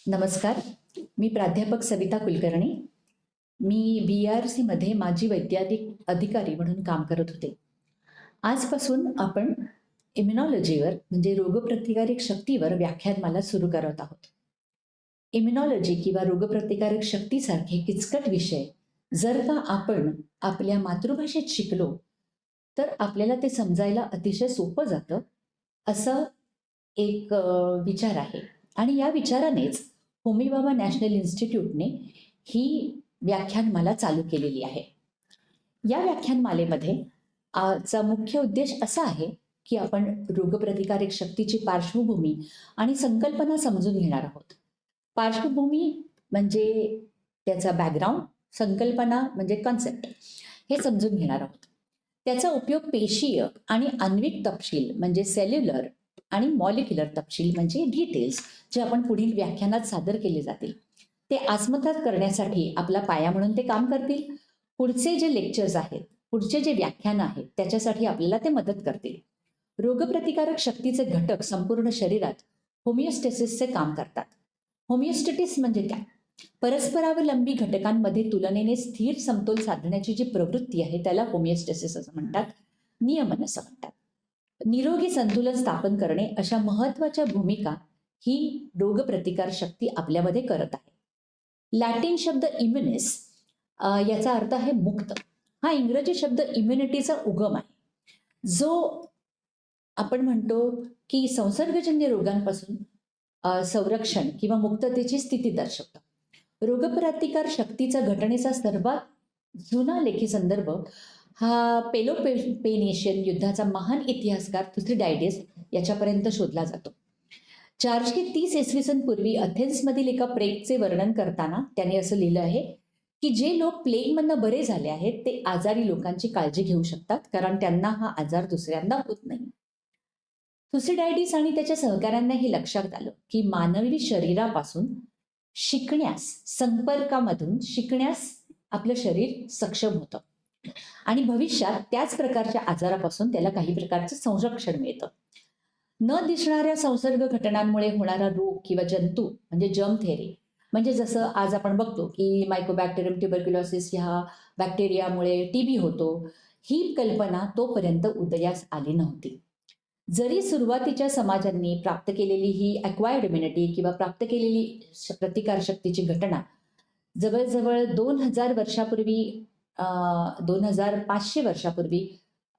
नमस्कार. मी प्राध्यापक सविता कुलकर्णी. मी BRCमध्ये माजी वैद्यकीय अधिकारी म्हणून काम करत होते. आजपासून आपण इम्युनॉलॉजीवर म्हणजे रोगप्रतिकारक शक्तीवर व्याख्यानमाला सुरू करत आहोत. इम्युनॉलॉजी किंवा रोगप्रतिकारक शक्तीसारखे किचकट विषय जर का आपण आपल्या मातृभाषेत शिकलो, तर आपल्याला ते समजायला अतिशय सोपं जातं, असं एक विचार आहे. आणि या विचारानेच होमी भाभा नॅशनल इन्स्टिट्यूटने ही व्याख्यानमाला चालू केलेली आहे. या व्याख्यानमालेमध्ये चा मुख्य उद्देश असा आहे की आपण रोगप्रतिकारक शक्तीची पार्श्वभूमी आणि संकल्पना समजून घेणार आहोत. पार्श्वभूमी म्हणजे त्याचा बॅकग्राऊंड, संकल्पना म्हणजे कॉन्सेप्ट, हे समजून घेणार आहोत. त्याचा उपयोग पेशीय आणि आण्विक तपशील म्हणजे सेल्युलर आणि मॉलिक्युलर तपशील म्हणजे डिटेल्स जे आपण पुढील व्याख्यानात सादर केले जातील ते आत्मसात करण्यासाठी आपला पाया म्हणून ते काम करतील. पुढचे जे लेक्चर्स आहेत, पुढचे जे व्याख्यान आहेत, त्याच्यासाठी आपल्याला ते मदत करतील. रोगप्रतिकारक शक्तीचे घटक संपूर्ण शरीरात होमिओस्टेसिसचे काम करतात. होमिओस्टेटिस म्हणजे काय? परस्परावलंबी घटकांमध्ये तुलनेने स्थिर समतोल साधण्याची जी प्रवृत्ती आहे त्याला होमिओस्टेसिस असं म्हणतात, नियमन असं म्हणतात. निरोगी संतुलन स्थापन करणे अशा महत्वाच्या भूमिका ही रोगप्रतिकार शक्ती आपल्यामध्ये करत आहे. लॅटिन शब्द इम्युनिस याचा अर्थ आहे मुक्त. हा इंग्रजी शब्द इम्युनिटीचा उगम आहे, जो आपण म्हणतो की संसर्गजन्य रोगांपासून संरक्षण किंवा मुक्ततेची स्थिती दर्शवतो. रोगप्रतिकार शक्तीचा घटनेचा सर्वात जुना लेखी संदर्भ हा पेलोपेनेशियन युद्धाचा महान इतिहासकार थुसिडायडिस याच्यापर्यंत शोधला जातो. 430 इसवी सन पूर्वी अथेन्समधील एका प्लेगचे वर्णन करताना त्याने असं लिहिलं आहे की जे लोक प्लेगमधनं बरे झाले आहेत ते आजारी लोकांची काळजी घेऊ शकतात, कारण त्यांना हा आजार दुसऱ्यांदा होत नाही. थुसिडायडिस आणि त्याच्या सहकाऱ्यांना हे लक्षात आलं की मानवी शरीरापासून शिकण्यास, संपर्कामधून शिकण्यास आपलं शरीर सक्षम होतं आणि भविष्यात त्याच प्रकारच्या आजारापासून त्याला काही प्रकारचं संरक्षण मिळतं. न दिसणाऱ्या संसर्ग घटनांमुळे होणारा रोग किंवा जंतू म्हणजे जर्म थेअरी, म्हणजे जसं आज आपण बघतो की मायकोबॅक्टेरियम ट्युबरक्युलोसिस ह्या बॅक्टेरियामुळे TB होतो, ही कल्पना तोपर्यंत उदयास आली नव्हती. जरी सुरुवातीच्या समाजांनी प्राप्त केलेली ही अक्वायर्ड इम्युनिटी किंवा प्राप्त केलेली प्रतिकारशक्तीची घटना जवळजवळ 2000 वर्षापूर्वी 2500 वर्षापूर्वी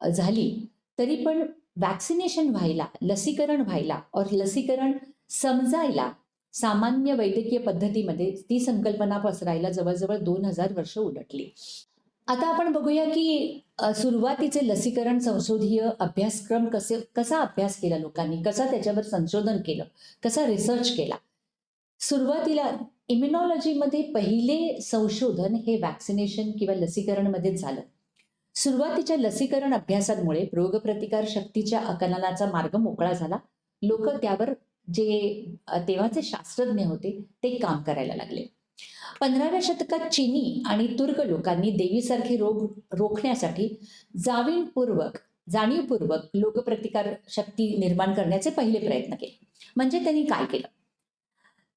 झाली, तरी पण वॅक्सिनेशन व्हायला, लसीकरण व्हायला और लसीकरण समजायला सामान्य वैद्यकीय पद्धतीमध्ये ती संकल्पना पसरायला जवळजवळ 2000 वर्ष उलटली. आता आपण बघूया की सुरुवातीचे लसीकरण संशोधीय अभ्यासक्रम कसा अभ्यास केला लोकांनी, कसा त्याच्यावर संशोधन केलं, कसा रिसर्च केला. सुरुवातीला इम्युनॉलॉजीमध्ये पहिले संशोधन हे वॅक्सिनेशन किंवा लसीकरणमध्येच झालं. सुरुवातीच्या लसीकरण अभ्यासामुळे रोगप्रतिकार शक्तीच्या आकलनाचा मार्ग मोकळा झाला. लोक त्यावर जे तेव्हाचे शास्त्रज्ञ होते ते काम करायला लागले. 15व्या शतकात चीनी आणि तुर्क लोकांनी देवीसारखे रोग रोखण्यासाठी जाणीवपूर्वक रोगप्रतिकार शक्ती निर्माण करण्याचे पहिले प्रयत्न केले. म्हणजे त्यांनी काय केलं?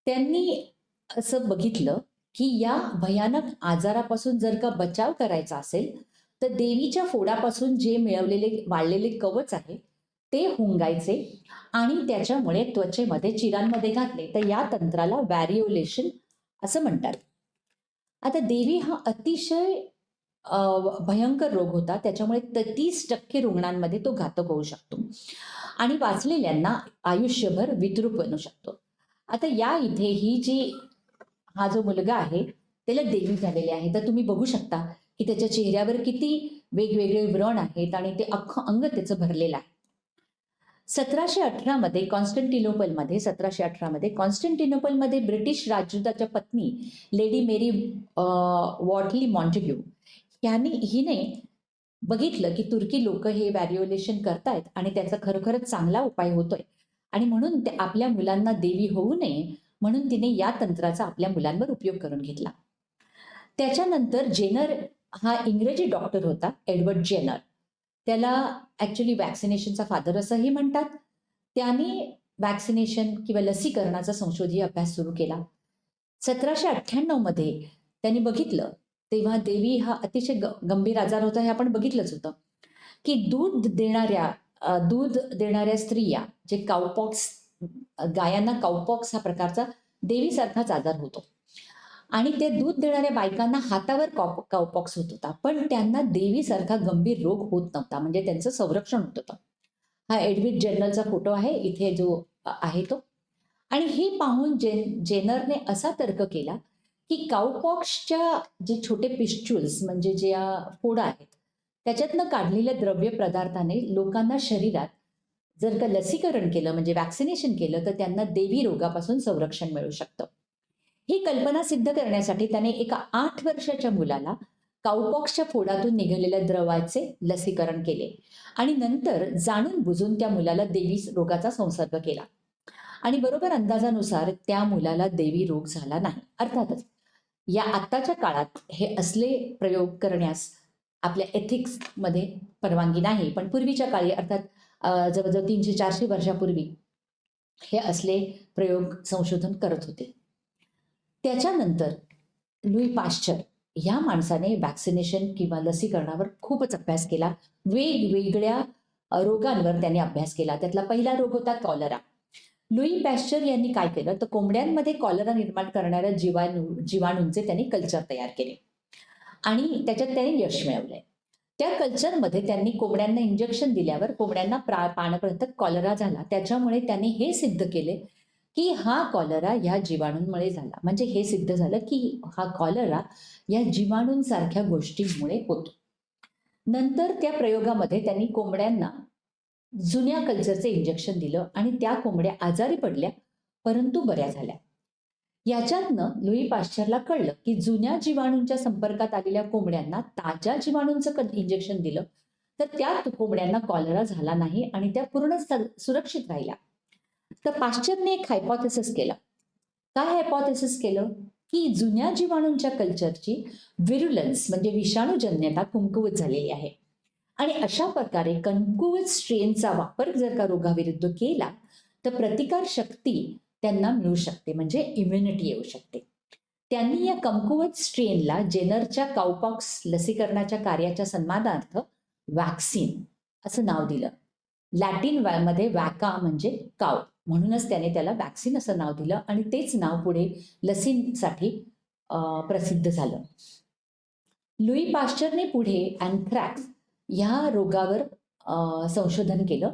त्यांनी असं बघितलं की या भयानक आजारापासून जर का बचाव करायचा असेल तर देवीच्या फोडापासून जे वाळलेले कवच आहे ते हुंगायचे आणि त्याच्यामुळे त्वचेमध्ये चिरांमध्ये घातले, तर या तंत्राला व्हॅरिओलेशन असं म्हणतात. आता देवी हा अतिशय भयंकर रोग होता, त्याच्यामुळे 30% रुग्णांमध्ये तो घातक होऊ शकतो आणि वाचलेल्यांना आयुष्यभर विद्रूप बनू शकतो. आता या इथे हा जो मुलगा आहे त्याला देवी झालेले आहे, तर तुम्ही बघू शकता की त्याच्या चेहऱ्यावर किती वेगवेगळे व्रण आहेत आणि ते अख्खं अंग त्याचं भरलेलं आहे. 1718मध्ये ब्रिटिश राजदूताच्या पत्नी लेडी मेरी वॉटली मॉन्टेग्यू हिने बघितलं की तुर्की लोक हे व्हॅरिओलेशन करतायत आणि त्याचा खरोखरच चांगला उपाय होतोय आणि म्हणून ते आपल्या मुलांना देवी होऊ नये म्हणून तिने या तंत्राचा आपल्या मुलांवर उपयोग करून घेतला. त्याच्यानंतर जेनर हा इंग्रजी डॉक्टर होता, एडवर्ड जेनर. त्याला ऍक्च्युली वॅक्सिनेशनचा फादर असंही म्हणतात. त्याने वॅक्सिनेशन किंवा लसीकरणाचा संशोधीय अभ्यास सुरू केला. 1798 मध्ये त्यांनी बघितलं, तेव्हा देवी हा अतिशय गंभीर आजार होता हे आपण बघितलंच होतं, की दूध देणाऱ्या स्त्रिया जे काउपॉक्स, गायांना काउपॉक्स हा प्रकारचा देवीसारखाच आजार होतो. आणि ते दूध देणाऱ्या बायकांना हातावर काउपॉक्स होत होता, पण त्यांना देवीसारखा गंभीर रोग होत नव्हता, म्हणजे त्यांचं संरक्षण होत होतं. हा एडविट जर्नलचा फोटो आहे इथे जो आहे तो. आणि हे पाहून जेनरने असा तर्क केला, की काउपॉक्सच्या जे छोटे पिस्ट्युल्स म्हणजे ज्या फोडा आहेत, त्याच्यातनं काढलेल्या द्रव्य पदार्थाने लोकांना शरीरात जर का लसीकरण केलं म्हणजे वॅक्सिनेशन केलं, तर त्यांना देवी रोगापासून संरक्षण मिळू शकतं. ही कल्पना सिद्ध करण्यासाठी त्याने एका 8 वर्षाच्या मुलाला काउपॉक्सच्या फोडातून निघालेल्या द्रवाचे लसीकरण केले आणि नंतर जाणून बुजून त्या मुलाला देवी रोगाचा संसर्ग केला. आणि बरोबर अंदाजानुसार त्या मुलाला देवी रोग झाला नाही. अर्थातच या आत्ताच्या काळात हे असले प्रयोग करण्यास आपल्या एथिक्समध्ये परवानगी नाही, पण पूर्वीच्या काळी अर्थात जवळजवळ 300-400 वर्षापूर्वी हे असले प्रयोग संशोधन करत होते. त्याच्यानंतर लुई पाश्चर ह्या माणसाने वॅक्सिनेशन किंवा लसीकरणावर खूपच अभ्यास केला. वेगवेगळ्या रोगांवर त्याने अभ्यास केला. त्यातला पहिला रोग होता कॉलरा. लुई पॅश्चर यांनी काय केलं, तर कोंबड्यांमध्ये कॉलरा निर्माण करणाऱ्या जीवाणूंचे त्यांनी कल्चर तयार केले आणि त्याच्यात त्यांनी यश मिळवलंय. त्या कल्चरमध्ये त्यांनी कोंबड्यांना इंजेक्शन दिल्यावर कोंबड्यांना प्राणपर्यंत कॉलरा झाला. त्याच्यामुळे त्यांनी हे सिद्ध केले, की हा कॉलरा ह्या जीवाणूंमुळे झाला. म्हणजे हे सिद्ध झालं, की हा कॉलरा या जीवाणूंसारख्या गोष्टींमुळे होतो. नंतर त्या प्रयोगामध्ये त्यांनी कोंबड्यांना जुन्या कल्चरचे इंजेक्शन दिलं आणि त्या कोंबड्या आजारी पडल्या, परंतु बऱ्या झाल्या. याच्यातनं लुई पाश्चरला कळलं, की जुन्या जीवाणूंच्या संपर्कात आलेल्या कोंबड्यांना ताज्या जीवाणूंचं इंजेक्शन दिलं, तर त्या कोंबड्यांना कॉलरा झाला नाही आणि त्या पूर्ण सुरक्षित राहिल्या. तर पाश्चरने एक हायपोथेसिस केला. काय हायपोथेसिस केलं, की जुन्या जीवाणूंच्या कल्चरची व्हिरुलन्स म्हणजे विषाणूजन्यता कमकुवत झालेली आहे आणि अशा प्रकारे कमकुवत स्ट्रेनचा वापर जर का रोगाविरुद्ध केला, तर प्रतिकार शक्ती त्यांना मिळू शकते, म्हणजे इम्युनिटी येऊ शकते. त्यांनी या कमकुवत स्ट्रेनला जेनरच्या काउपॉक्स लसीकरणाच्या कार्याच्या सन्मानार्थ वॅक्सिन असं नाव दिलं. लॅटिन मध्ये वॅका म्हणजे काव, म्हणूनच त्याने त्याला वॅक्सिन असं नाव दिलं आणि तेच नाव पुढे लसींसाठी प्रसिद्ध झालं. लुई पाश्चरने पुढे अँथ्रॅक्स ह्या रोगावर संशोधन केलं.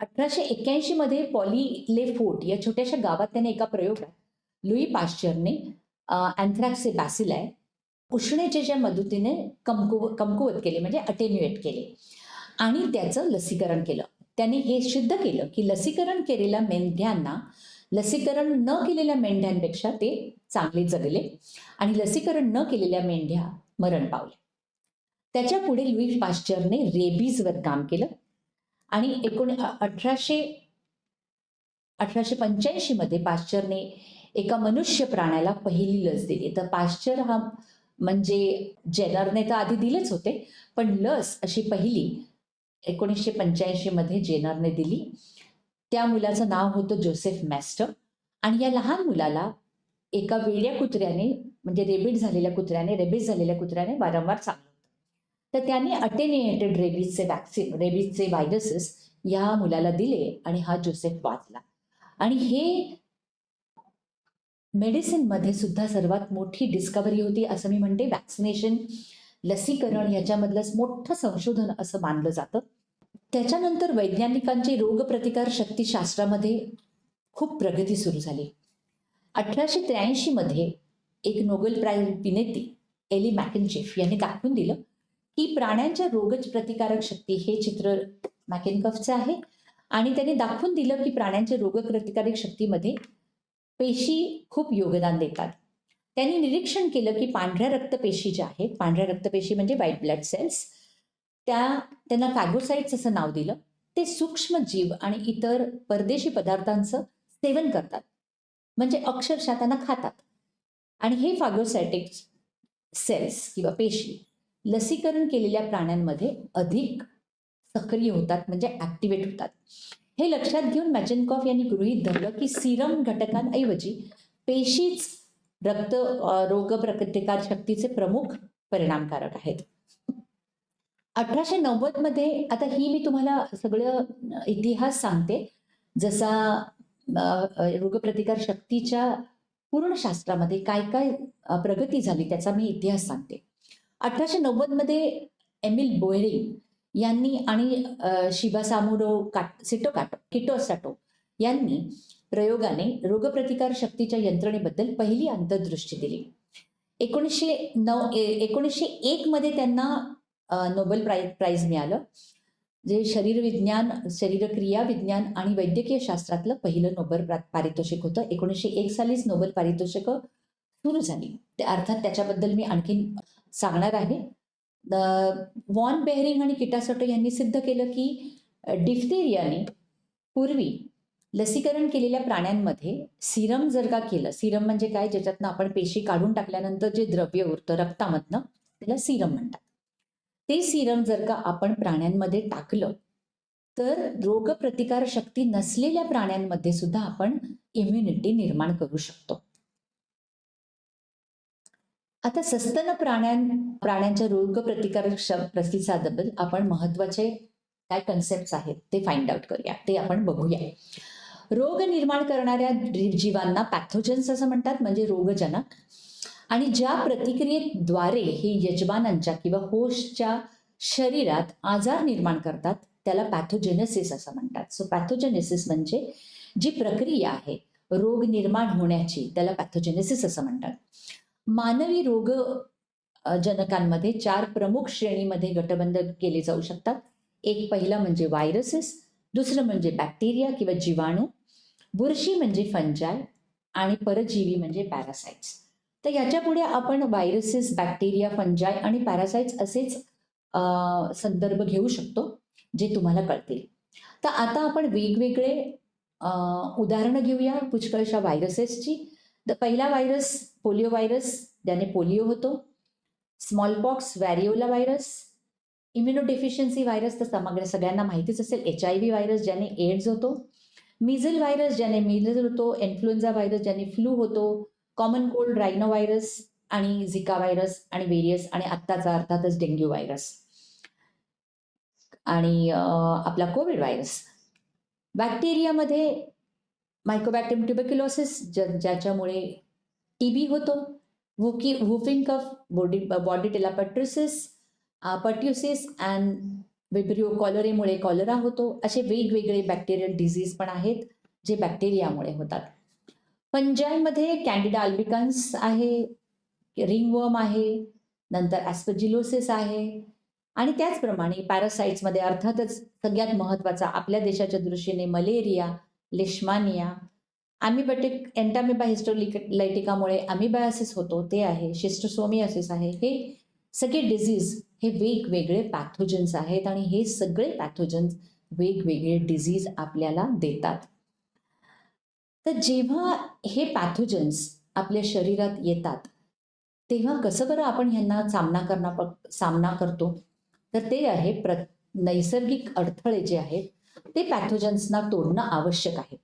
1881 मध्ये पॉलिलेफोर्ट या छोट्याशा गावात त्याने एका प्रयोगात लुई पाश्चरने अँथ्रॅक्सचे बॅसिलाय उष्णतेच्या मदतीने कमकुवत केले म्हणजे अटेन्युएट केले आणि त्याचं लसीकरण केलं. त्याने हे सिद्ध केलं, की लसीकरण केलेल्या मेंढ्यांना लसीकरण न केलेल्या मेंढ्यांपेक्षा ते चांगले जगले आणि लसीकरण न केलेल्या मेंढ्या मरण पावल्या. त्याच्या पुढे लुई पाश्चरने रेबीजवर काम केलं आणि 1885 मध्ये पाश्चरने एका मनुष्य प्राण्याला पहिली लस दिली. तर पाश्चर हा म्हणजे जेनरने तर आधी दिलेच होते, पण लस अशी पहिली 1985 मध्ये जेनरने दिली. त्या मुलाचं नाव होतं जोसेफ मॅस्टर आणि या लहान मुलाला एका वेड्या कुत्र्याने म्हणजे रेबीज झालेल्या कुत्र्याने वारंवार चावलं. तर त्यांनी अटेन्युएटेड रेबीजचे व्हायरसेस या मुलाला दिले आणि हा जोसेफ वाचला. आणि हे मेडिसिनमध्ये सुद्धा सर्वात मोठी डिस्कव्हरी होती असं मी म्हणते. वॅक्सिनेशन, लसीकरण याच्यामधलंच मोठं संशोधन असं मानलं जातं. त्याच्यानंतर वैज्ञानिकांची रोगप्रतिकार शक्तिशास्त्रामध्ये खूप प्रगती सुरू झाली. 1883 मध्ये एक नोबेल प्राइज विजेती एली मॅकिन्चिफ यांनी दाखवून दिलं, की प्राण्यांच्या रोगप्रतिकारक शक्ती, हे चित्र मॅकिनकॉफचं आहे आणि त्यांनी दाखवून दिलं, की प्राण्यांच्या रोगप्रतिकारक शक्तीमध्ये पेशी खूप योगदान देतात. त्यांनी निरीक्षण केलं, की पांढऱ्या रक्तपेशी ज्या आहेत, पांढऱ्या रक्तपेशी म्हणजे व्हाईट ब्लड सेल्स, त्यांना फॅगोसाइट्स असं नाव दिलं. ते सूक्ष्म जीव आणि इतर परदेशी पदार्थांचं सेवन करतात, म्हणजे अक्षरशः त्यांना खातात. आणि हे फॅगोसाइटिक सेल्स किंवा पेशी लसीकरण केलेल्या प्राण्यांमध्ये अधिक सक्रिय होतात, म्हणजे ऍक्टिव्हेट होतात. हे लक्षात घेऊन मॅचेनकॉफ यांनी गृहीत धरलं, की सिरम घटकांऐवजी पेशीच रोगप्रतिकार शक्तीचे प्रमुख परिणामकारक आहेत. 1890 मध्ये, आता ही मी तुम्हाला सगळं इतिहास सांगते, जसा रोगप्रतिकार शक्तीच्या पूर्ण शास्त्रामध्ये काय काय प्रगती झाली त्याचा मी इतिहास सांगते. 1890 मध्ये एमिल बोहेरिंग यांनी आणि शिबासामुरो किटोसाटो यांनी प्रयोगाने रोगप्रतिकार शक्तीच्या यंत्रणेबद्दल पहिली अंतर्दृष्टी दिली. 1901 मध्ये त्यांना नोबेल प्राइज मिळालं, जे शरीरक्रिया विज्ञान आणि वैद्यकीय शास्त्रातलं पहिलं नोबेल पारितोषिक होतं. 1901 सालीच नोबेल पारितोषिक सुरू झाली. ते अर्थात त्याच्याबद्दल मी आणखीन सांगणार आहे. वॉन बेहरिंग आणि किटासोटो यांनी सिद्ध केलं की डिफ्थेरियाने पूर्वी लसीकरण केलेल्या प्राण्यांमध्ये सिरम जर का केलं, सिरम म्हणजे काय, ज्याच्यातनं आपण पेशी काढून टाकल्यानंतर जे द्रव्य उरतं रक्तामधनं त्याला सिरम म्हणतात. ते सिरम जर का आपण प्राण्यांमध्ये टाकलं तर रोगप्रतिकार शक्ती नसलेल्या प्राण्यांमध्ये सुद्धा आपण इम्युनिटी निर्माण करू शकतो. आता सस्तन प्राण्यांच्या रोगप्रतिकार प्रतिसादाबद्दल आपण महत्वाचे काय कन्सेप्ट आहेत ते फाइंड आउट करूया, ते आपण बघूया. रोग निर्माण करणाऱ्या जीवांना पॅथोजन्स असं म्हणतात, म्हणजे रोगजनक. आणि ज्या प्रतिक्रियेद्वारे हे यजमानांच्या किंवा होस्टच्या शरीरात आजार निर्माण करतात त्याला पॅथोजेनेसिस असं म्हणतात. सो पॅथोजेनेसिस म्हणजे जी प्रक्रिया आहे रोग निर्माण होण्याची त्याला पॅथोजेनेसिस असं म्हणतात. मानवी रोग जनकांमध्ये 4 प्रमुख श्रेणीमध्ये गटबंध केले जाऊ शकतात. एक पहिला म्हणजे व्हायरसेस, दुसरं म्हणजे बॅक्टेरिया किंवा जीवाणू, बुरशी म्हणजे फंजाय आणि परजीवी म्हणजे पॅरासाइट्स. तर याच्या पुढे आपण व्हायरसेस, बॅक्टेरिया, फंजाय आणि पॅरासाइट्स असेच संदर्भ घेऊ शकतो जे तुम्हाला कळतील. तर आता आपण वेगवेगळे उदाहरणं घेऊया पुष्कळशा व्हायरसेसची. तर पहिला व्हायरस पोलिओ व्हायरस, ज्याने पोलिओ होतो. Smallpox, variola virus. Immunodeficiency virus तर सगळ्यांना माहितीच असेल, HIV व्हायरस ज्याने एड्स होतो. मिझल व्हायरस ज्याने मिझल होतो. इन्फ्लुएन्झा व्हायरस ज्याने फ्लू होतो. कॉमन कोल्ड, रायनो व्हायरस आणि झिका व्हायरस आणि वेरियस, आणि आत्ताचा अर्थातच डेंग्यू व्हायरस आणि आपला कोविड व्हायरस. बॅक्टेरियामध्ये मायकोबॅक्टेरियम ट्युबरक्युलोसिस ज्याच्यामुळे TB होतो. वुफिंग कफ, बॉर्डिटेला पर्ट्युसिस अँड विब्रिओ कॉलरेमुळे कॉलरा होतो. असे वेगवेगळे बॅक्टेरियल डिझीज पण आहेत जे बॅक्टेरियामुळे होतात. फंजायमध्ये कॅन्डिडा अल्बिकन्स आहे, रिंगवर्म आहे, नंतर ॲस्परजिलोसिस आहे, आणि त्याचप्रमाणे पॅरासाइट्समध्ये अर्थातच सगळ्यात महत्त्वाचा आपल्या देशाच्या दृष्टीने मलेरिया, लिशमानिया, अॅमिबॅटिक एंटामिबा हिस्टोलायटिकामुळे अमिबायसिस होतो ते आहे, शिस्टोसोमियासिस आहे. हे सगळे डिझीज हे वेगवेगळे पॅथोजन्स आहेत आणि हे सगळे पॅथोजन्स वेगवेगळे डिझीज आपल्याला देतात. तर जेव्हा हे पॅथोजन्स आपल्या शरीरात येतात तेव्हा कसं बरं आपण ह्यांना सामना करतो, तर ते आहे नैसर्गिक अडथळे जे आहेत ते पॅथोजन्सना तोडणं आवश्यक आहे.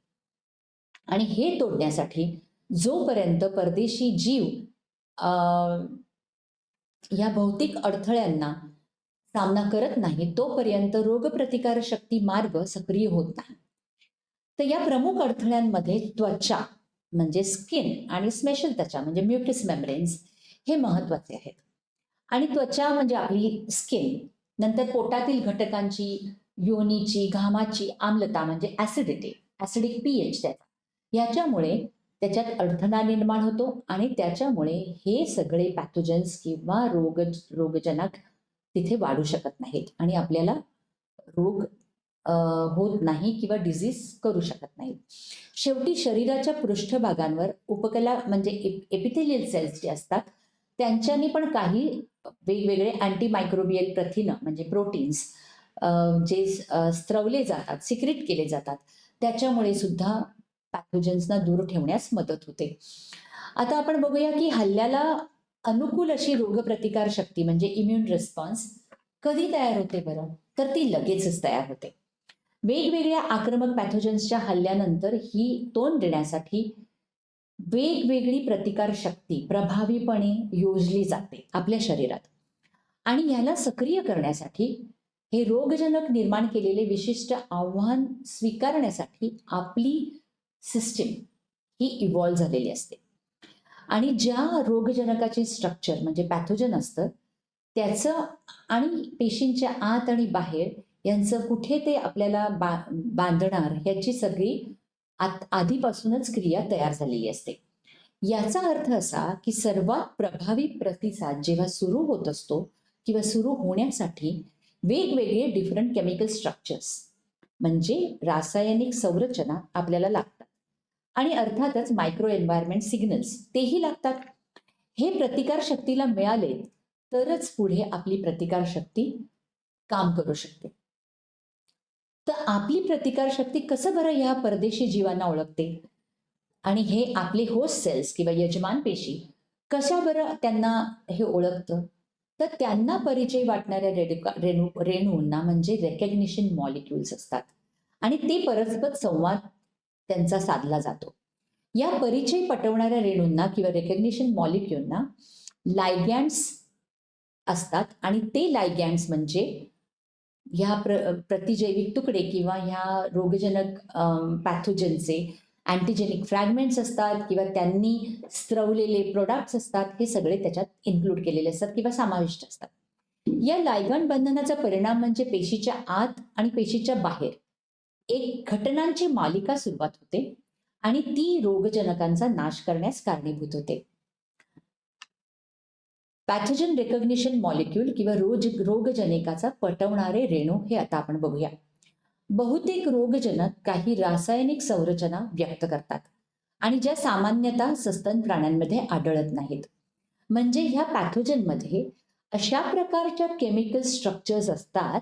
आणि हे तोडण्यासाठी जोपर्यंत परदेशी जीव या भौतिक अडथळ्यांना सामना करत नाही तोपर्यंत रोगप्रतिकार शक्ती मार्ग सक्रिय होत नाही. तर या प्रमुख अडथळ्यांमध्ये त्वचा म्हणजे स्किन आणि स्पेशल त्वचा म्हणजे म्युकस मेम्ब्रेन्स हे महत्वाचे आहेत. आणि त्वचा म्हणजे आपली स्किन, नंतर पोटातील घटकांची, योनीची, घामाची आम्लता म्हणजे ऍसिडिक pH त्याचा, याच्यामुळे त्याच्यात अडथळा निर्माण होतो आणि त्याच्यामुळे हे सगळे पॅथोजन्स किंवा रोगजनक तिथे वाढू शकत नाहीत आणि आपल्याला रोग होत नाही किंवा डिझीज करू शकत नाही. शेवटी शरीराच्या पृष्ठभागांवर उपकला म्हणजे एपिथेलियल सेल्स जे असतात त्यांच्यानी पण काही वेगवेगळे अँटीमायक्रोबियल प्रथिनं म्हणजे प्रोटीन्स जे स्त्रवले जातात, सिक्रेट केले जातात, त्याच्यामुळे सुद्धा पॅथोजन्सना दूर ठेवण्यास मदत होते. आता आपण बघूया की हल्ल्याला अनुकूल अशी रोगप्रतिकार शक्ती म्हणजे इम्युन रिस्पॉन्स कधी तयार होते बरं, तर ती लगेचच तयार होते. वेगवेगळ्या आक्रमक पॅथोजन्सच्या हल्ल्यानंतर ही तोंड देण्यासाठी वेगवेगळी प्रतिकारशक्ती प्रभावीपणे योजली जाते आपल्या शरीरात. आणि याला सक्रिय करण्यासाठी हे रोगजनक निर्माण केलेले विशिष्ट आव्हान स्वीकारण्यासाठी आपली सिस्टीम ही इव्हॉल्व झालेली असते. आणि ज्या रोगजनकाचे स्ट्रक्चर म्हणजे पॅथोजन असतं त्याचं आणि पेशींच्या आत आणि बाहेर यांचं कुठे ते आपल्याला बांधणार ह्याची सगळी आधीपासूनच क्रिया तयार झालेली असते. याचा अर्थ असा की सर्वात प्रभावी प्रतिसाद जेव्हा सुरू होत असतो किंवा सुरू होण्यासाठी वेगवेगळे डिफरंट केमिकल स्ट्रक्चर्स म्हणजे रासायनिक संरचना आपल्याला लागतात आणि अर्थातच मायक्रो एन्व्हायरमेंट सिग्नल्स तेही लागतात. हे प्रतिकारशक्तीला मिळाले तरच पुढे आपली प्रतिकारशक्ती काम करू शकते. तर आपली प्रतिकारशक्ती कसं बरं ह्या परदेशी जीवांना ओळखते आणि हे आपले होस्ट सेल्स किंवा यजमान पेशी कशा बरं त्यांना हे ओळखतं? तर त्यांना परिचय वाटणाऱ्या रेणूंना म्हणजे रेकग्निशन मॉलिक्युल्स असतात आणि ते परस्पर संवाद त्यांचा साधला जातो. या परिचय पटवणाऱ्या रेणूंना किंवा रेकग्निशन मॉलिक्युलना लायगॅन्ड्स असतात आणि ते लायगॅन्ड्स म्हणजे ह्या प्रतिजैविक तुकडे किंवा ह्या रोगजनक पॅथोजनचे अँटीजेनिक फ्रॅगमेंट्स असतात किंवा त्यांनी स्त्रवलेले प्रोडक्ट्स असतात. हे सगळे त्याच्यात इन्क्लूड केलेले असतात किंवा समाविष्ट असतात. या लायगॅन्ड बंधनाचा परिणाम म्हणजे पेशीच्या आत आणि पेशीच्या बाहेर एक घटनांची मालिका सुरुवात होते आणि ती रोगजनकांचा नाश करण्यास कारणीभूत होते. पॅथोजन रेकग्निशन मॉलिक्यूल किंवा रोगजनकाचा पटवणारे रेणू हे आता आपण बघूया. बहुतेक रोगजनक काही रासायनिक संरचना व्यक्त करतात आणि ज्या सामान्यतः सस्तन प्राण्यांमध्ये आढळत नाहीत. म्हणजे ह्या पॅथोजनमध्ये अशा प्रकारच्या केमिकल स्ट्रक्चर्स असतात,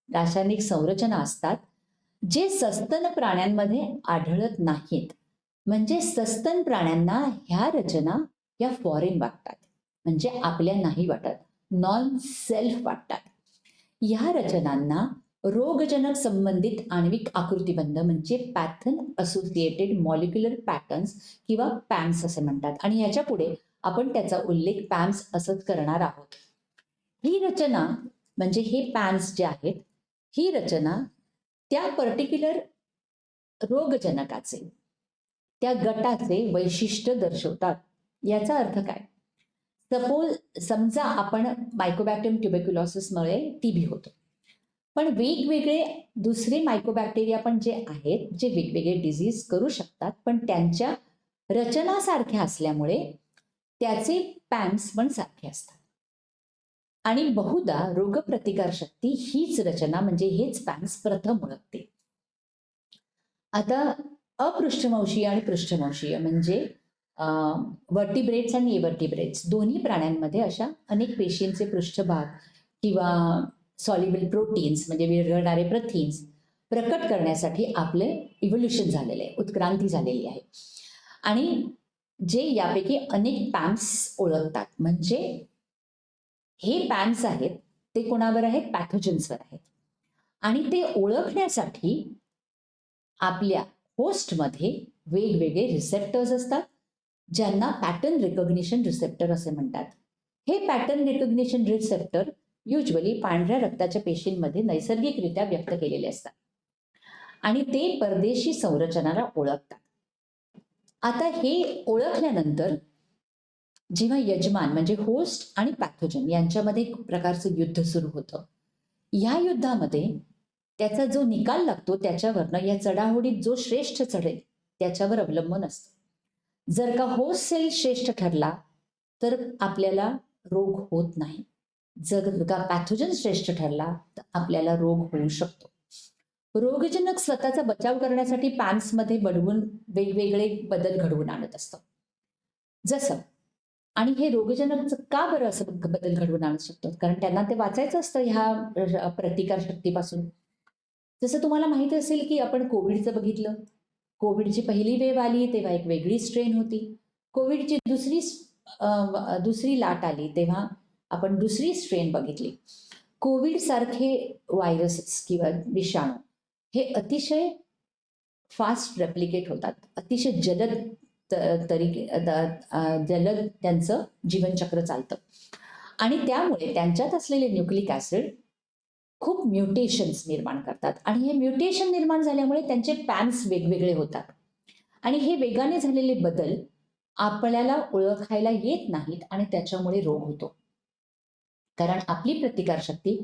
रासायनिक संरचना असतात जे सस्तन प्राण्यांमध्ये आढळत नाहीत. म्हणजे सस्तन प्राण्यांना ह्या रचना या फॉरेन वाटतात, म्हणजे आपल्या नाही वाटत, नॉन सेल्फ वाटतात. ह्या रचनांना रोगजनक संबंधित आण्विक आकृतिबंध म्हणजे पॅथन असोसिएटेड मॉलिक्युलर पॅटर्न्स किंवा पॅम्स असे म्हणतात आणि ह्याच्या पुढे आपण त्याचा उल्लेख पॅम्स असंच करणार आहोत. ही रचना म्हणजे हे पॅम्स जे आहेत, ही रचना त्या पर्टिक्युलर रोगजनकाचे त्या गटाचे वैशिष्ट्य दर्शवतात. याचा अर्थ काय? समजा आपण मायकोबॅक्टेरियम ट्युबरक्युलोसिसमुळे टीबी होतो, पण वेगवेगळे दुसरे मायकोबॅक्टेरिया पण जे आहेत जे वेगवेगळे डिझीज करू शकतात, पण त्यांच्या रचना सारख्या असल्यामुळे त्याचे पॅम्स पण सारखे असतात आणि बहुधा रोगप्रतिकारशक्ती हीच रचना म्हणजे हेच पॅम्स प्रथम ओळखते. आता अपृष्ठवंशीय आणि पृष्ठवंशीय म्हणजे वर्टिब्रेट्स आणि इवर्टिब्रेट्स दोन्ही प्राण्यांमध्ये अशा अनेक पेशींचे पृष्ठभाग किंवा सॉल्युबल प्रोटीन्स म्हणजे विरघळणारे प्रथिन्स प्रकट करण्यासाठी आपले इव्होल्युशन झालेले आहे, उत्क्रांती झालेली आहे आणि जे यापैकी अनेक पॅम्स ओळखतात. म्हणजे हे पॅम्स आहेत ते कोणावर आहेत? पॅथोजन्सवर आहेत आणि ते ओळखण्यासाठी आपल्या होस्टमध्ये वेगवेगळे रिसेप्टर्स असतात ज्यांना पॅटर्न रिकॉग्निशन रिसेप्टर असे म्हणतात. हे पॅटर्न रिकॉग्निशन रिसेप्टर युजली पांढऱ्या रक्ताच्या पेशींमध्ये नैसर्गिकरित्या व्यक्त केलेले असतात आणि ते परदेशी संरचनाला ओळखतात. आता हे ओळखल्यानंतर जेव्हा यजमान म्हणजे होस्ट आणि पॅथोजन यांच्यामध्ये एक प्रकारचं युद्ध सुरू होतं, या युद्धामध्ये त्याचा जो निकाल लागतो त्याच्यावरनं या चढाओढीत जो श्रेष्ठ चढेल त्याच्यावर अवलंबून असतं. जर का होस्ट सेल श्रेष्ठ ठरला तर आपल्याला रोग होत नाही, जर का पॅथोजन श्रेष्ठ ठरला तर आपल्याला रोग होऊ शकतो. रोगजनक स्वतःचा बचाव करण्यासाठी पॅम्समध्ये बदलून वेगवेगळे बदल घडवून आणत असतं. जसं आणि हे रोगजनक का बरं असं बदल घडवून आणू शकतो? कारण त्यांना ते वाचायचं असतं ह्या प्रतिकार शक्तीपासून. जसं तुम्हाला माहिती असेल की आपण कोविडचं बघितलं. कोविडची पहिली वेव्ह आली तेव्हा एक वेगळी स्ट्रेन होती. कोविडची दुसरी लाट आली तेव्हा आपण दुसरी स्ट्रेन बघितली. कोविड सारखे व्हायरसेस किंवा विषाणू हे अतिशय फास्ट रेप्लिकेट होतात, अतिशय जलद जलद त्यांचं जीवनचक्र चालतं. आणि त्यामुळे त्यांच्यात असलेले न्यूक्लिक ॲसिड खूप म्युटेशन्स निर्माण करतात आणि हे म्युटेशन निर्माण झाल्यामुळे त्यांचे पॅन्स वेगवेगळे होतात. आणि हे वेगाने झालेले बदल आपल्याला ओळखायला येत नाहीत आणि त्याच्यामुळे रोग होतो. कारण आपली प्रतिकारशक्ती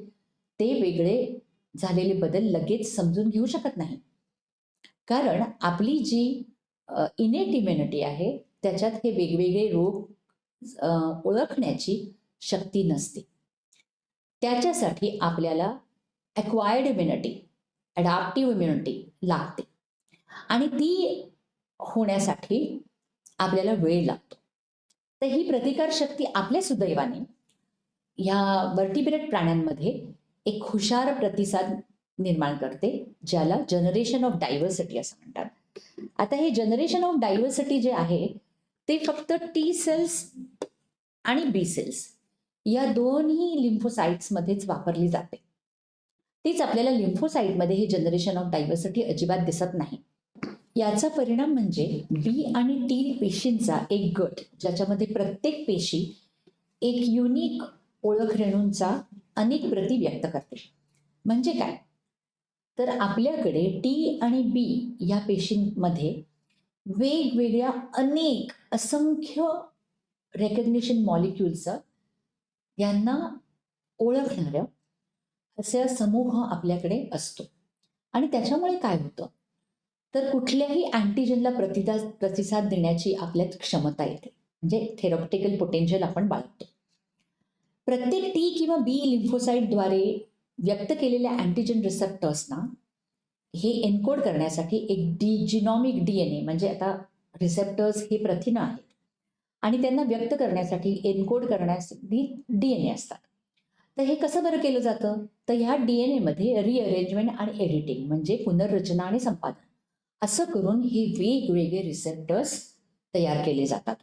ते वेगळे झालेले बदल लगेच समजून घेऊ शकत नाही. कारण आपली जी इनेट इम्युनिटी आहे त्याच्यात हे वेगवेगळे रोग ओळखण्याची शक्ती नसते. त्याच्यासाठी आपल्याला ॲक्वायर्ड इम्युनिटी, अडॅप्टिव्ह इम्युनिटी लागते आणि ती होण्यासाठी आपल्याला वेळ लागतो. तर ही प्रतिकारशक्ती आपल्या सुदैवाने ह्या वर्टिब्रेट प्राण्यांमध्ये एक हुशार प्रतिसाद निर्माण करते, ज्याला जनरेशन ऑफ डायव्हर्सिटी असं म्हणतात. आता हे जनरेशन ऑफ डायव्हर्सिटी जे आहे ते फक्त टी सेल्स आणि बी सेल्स या दोन्ही लिम्फोसाइट्समध्येच वापरली जाते. तीच आपल्याला लिम्फोसाइटमध्ये हे जनरेशन ऑफ डायव्हर्सिटी अजिबात दिसत नाही. याचा परिणाम म्हणजे बी आणि टी पेशींचा एक गट, ज्याच्यामध्ये प्रत्येक पेशी एक युनिक ओळख रेणूंचा अनेक प्रती व्यक्त करते. म्हणजे काय? तर आपल्याकडे टी आणि बी या पेशींमध्ये वेगवेगळ्या अनेक असंख्य रेकग्निशन मॉलिक्युल्सचा यांना ओळखणारं असा समूह आपल्याकडे असतो. आणि त्याच्यामुळे काय होतं, तर कुठल्याही अँटीजनला प्रतिसाद देण्याची आपल्यात क्षमता येते, म्हणजे थेरॉप्टिकल पोटेन्शियल आपण बाळगतो. प्रत्येक टी किंवा बी लिम्फोसाइटद्वारे व्यक्त केलेल्या अँटीजन रिसेप्टर्सना हे एन्कोड करण्यासाठी एक जिनॉमिक डीएनए, म्हणजे आता रिसेप्टर्स हे प्रथिनं आहेत आणि त्यांना व्यक्त करण्यासाठी एन्कोड करण्यासाठी डीएनए असतात. तर हे कसं बरं केलं जातं? तर ह्या डीएनएमध्ये रिअरेंजमेंट आणि एडिटिंग म्हणजे पुनर्रचना आणि संपादन असं करून हे वेगवेगळे रिसेप्टर्स तयार केले जातात.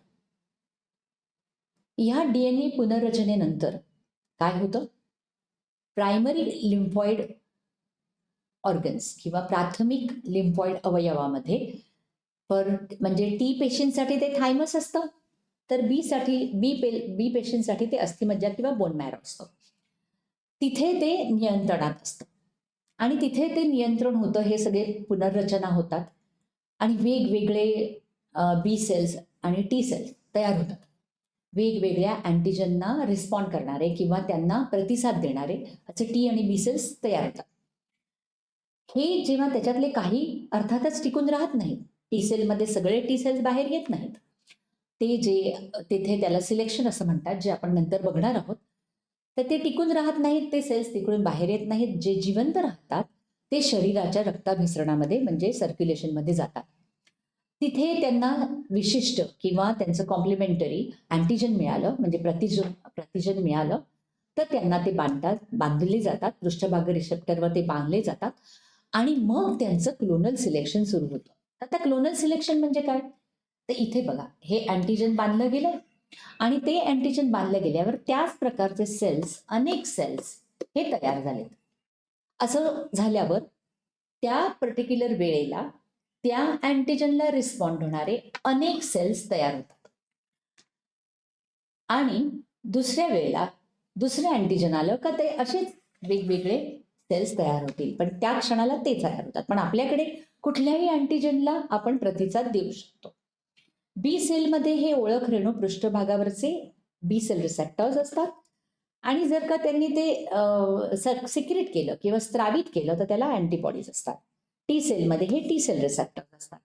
ह्या डीएनए पुनर्रचनेनंतर काय होतं? प्रायमरी लिम्फॉइड ऑर्गन्स किंवा प्राथमिक लिम्फॉइड अवयवामध्ये म्हणजे टी पेशींसाठी ते थायमस असतं, तर बी पेशींसाठी ते अस्थिमज्जा किंवा बोन मॅरो असतं. तिथे ते नियंत्रणात असतं आणि तिथे ते नियंत्रण होतं, हे सगळे पुनर्रचना होतात आणि वेगवेगळे बी सेल्स आणि टी सेल्स तयार होतात. वेगवेगळ्या अँटीजनना रिस्पॉन्ड करणारे किंवा त्यांना प्रतिसाद देणारे असे टी आणि बी सेल्स तयार होतात. हे जेव्हा त्याच्यातले काही अर्थातच टिकून राहत नाहीत, टी सेलमध्ये सगळे टी सेल्स बाहेर येत नाहीत, ते जे तिथे त्याला सिलेक्शन असं म्हणतात, जे आपण नंतर बघणार आहोत. तर ते टिकून राहत नाहीत, ते सेल्स तिकडून बाहेर येत नाहीत. जे जिवंत राहतात ते शरीराच्या रक्ताभिसरणामध्ये म्हणजे सर्क्युलेशनमध्ये जातात. तिथे त्यांना विशिष्ट किंवा त्यांचं कॉम्प्लिमेंटरी अँटीजन मिळालं, म्हणजे प्रतिजन मिळालं, तर त्यांना ते बांधले जातात, पृष्ठभाग रिसेप्टरवर ते बांधले जातात आणि मग त्यांचं क्लोनल सिलेक्शन सुरू होतं. आता क्लोनल सिलेक्शन म्हणजे काय? तर इथे बघा, हे अँटीजन बांधलं गेलं आणि ते अँटीजन बांधलं गेल्यावर त्याच प्रकारचे सेल्स, अनेक सेल्स हे तयार झालेत. असं झाल्यावर त्या पर्टिक्युलर वेळेला त्या अँटीजनला रिस्पॉन्ड होणारे अनेक सेल्स तयार होतात आणि दुसऱ्या वेळेला दुसरं अँटीजन आलं का ते असेच वेगवेगळे सेल्स तयार होतील, पण त्या क्षणाला ते तयार होतात. पण आपल्याकडे कुठल्याही अँटीजनला आपण प्रतिसाद देऊ शकतो. बी सेलमध्ये हे ओळख रेणू पृष्ठभागावरचे बी सेल रिसेप्टर्स असतात आणि जर का त्यांनी ते सिक्रेट केलं किंवा स्त्रावित केलं तर त्याला अँटीबॉडीज असतात. टी सेलमध्ये हे टी सेल रिसेप्टर्स असतात.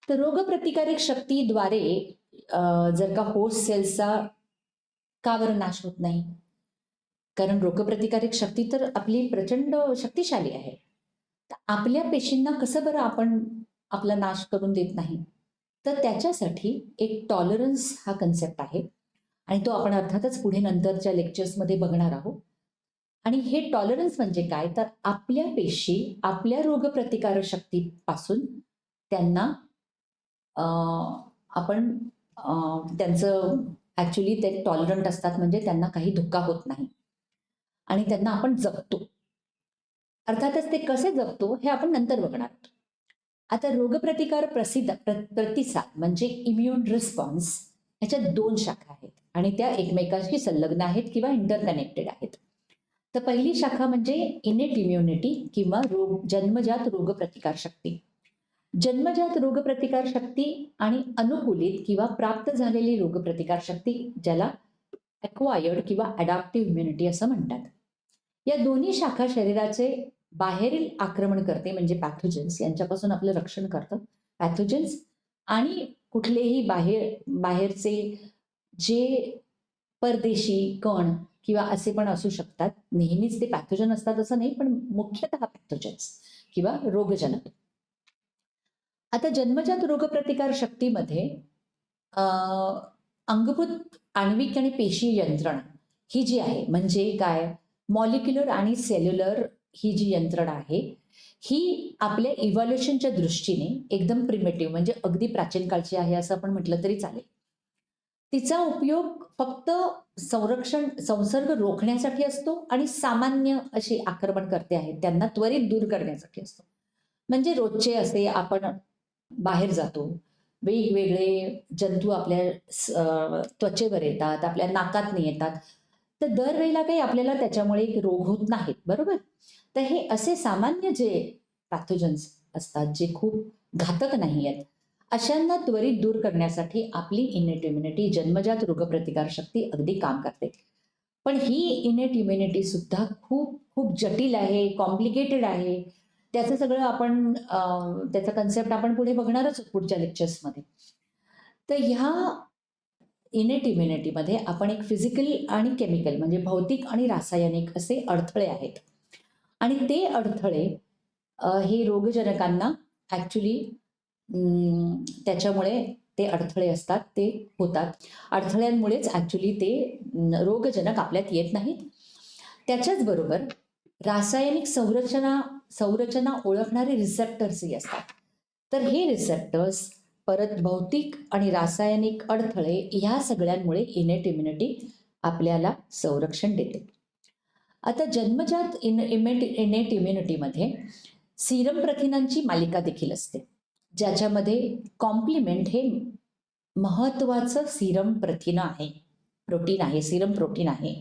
तर रोगप्रतिकारक शक्तीद्वारे जर का होस्ट सेल्सचा का बरं नाश होत नाही? कारण रोगप्रतिकारक शक्ती तर आपली प्रचंड शक्तिशाली आहे. तर आपल्या पेशींना कसं बरं आपण आपला नाश करून देत नाही? तर त्याच्यासाठी एक टॉलरन्स हा कन्सेप्ट आहे आणि तो आपण अर्थातच पुढे नंतरच्या लेक्चर्समध्ये बघणार आहोत. आणि हे टॉलरन्स म्हणजे काय? तर आपल्या पेशी आपल्या रोगप्रतिकारक शक्तीपासून त्यांना आपण त्यांचं ॲक्च्युली ते टॉलरंट असतात, म्हणजे त्यांना काही धोका होत नाही आणि त्यांना आपण जगतो. अर्थातच ते कसे जगतो हे आपण नंतर बघणार आहोत. आता रोगप्रतिकार प्रतिसाद म्हणजे इम्युन रिस्पॉन्स, ह्याच्यात 2 शाखा आहेत आणि त्या एकमेकांशी संलग्न आहेत किंवा इंटरकनेक्टेड आहेत. तर पहिली शाखा म्हणजे इनेट इम्युनिटी किंवा जन्मजात रोगप्रतिकारशक्ती. जन्मजात रोगप्रतिकारशक्ती आणि अनुकूलित किंवा प्राप्त झालेली रोगप्रतिकारशक्ती, ज्याला अक्वायर्ड किंवा अडॅप्टिव्ह इम्युनिटी असं म्हणतात. या दोन्ही शाखा शरीराचे बाहेरील आक्रमणकर्ते म्हणजे पॅथोजन्स यांच्यापासून आपलं रक्षण करतात. पॅथोजन्स आणि कुठलेही बाहेरचे जे परदेशी कण किंवा असे पण असू शकतात. नेहमीच ते पॅथोजन असतात असं नाही, पण मुख्यतः पॅथोजन्स किंवा रोगजनक. आता जन्मजात रोगप्रतिकार शक्तीमध्ये अ, अंगभूत आण्विक आणि पेशी यंत्रणा ही जी आहे, म्हणजे काय, मॉलिक्युलर आणि सेल्युलर ही जी यंत्रणा आहे, ही आपल्या इव्हॉल्युशनच्या दृष्टीने एकदम प्रिमिटिव्ह म्हणजे अगदी प्राचीन काळची आहे असं आपण म्हटलं तरी चालेल. तिचा उपयोग फक्त संसर्ग रोखण्यासाठी असतो आणि सामान्य अशी आक्रमणकर्ते आहेत त्यांना त्वरित दूर करण्यासाठी असतो. म्हणजे रोजचे असे आपण बाहेर जातो, वेगवेगळे जंतू आपल्या त्वचेवर येतात, आपल्या नाकातनं येतात. तर दरवेळेला काही आपल्याला त्याच्यामुळे एक रोग होत नाहीत, बरोबर? तर हे असे सामान्य जे पॅथोजन्स असतात, जे खूप घातक नाही आहेत, अशांना त्वरित दूर करण्यासाठी आपली इनेट इम्युनिटी, जन्मजात रोगप्रतिकारशक्ती अगदी काम करते. पण ही इनेट इम्युनिटी सुद्धा खूप खूप जटिल आहे, कॉम्प्लिकेटेड आहे. त्याचं सगळं आपण त्याचा कन्सेप्ट आपण पुढे बघणारच आहोत पुढच्या लेक्चर्समध्ये. तर ह्या इनेट इम्युनिटीमध्ये आपण एक फिजिकल आणि केमिकल म्हणजे भौतिक आणि रासायनिक असे अडथळे आहेत. आणि ते अडथळे हे रोगजनकांना ॲक्चुअली त्याच्यामुळे ते अडथळे असतात, ते होतात. अडथळ्यांमुळेच ॲक्चुअली ते रोगजनक आपल्यात येत नाहीत. त्याच्याच बरोबर रासायनिक संरचना ओळखणारे रिसेप्टर्सही असतात. तर हे रिसेप्टर्स परत भौतिक आणि रासायनिक अडथळे ह्या सगळ्यांमुळे इनेट इम्युनिटी आपल्याला संरक्षण देते. आता जन्मजात इनेट इम्युनिटीमध्ये सीरम प्रथिनांची मालिका देखील असते, ज्याच्यामध्ये कॉम्प्लिमेंट हे महत्वाचं सीरम प्रथिन आहे, प्रोटीन आहे, सीरम प्रोटीन आहे,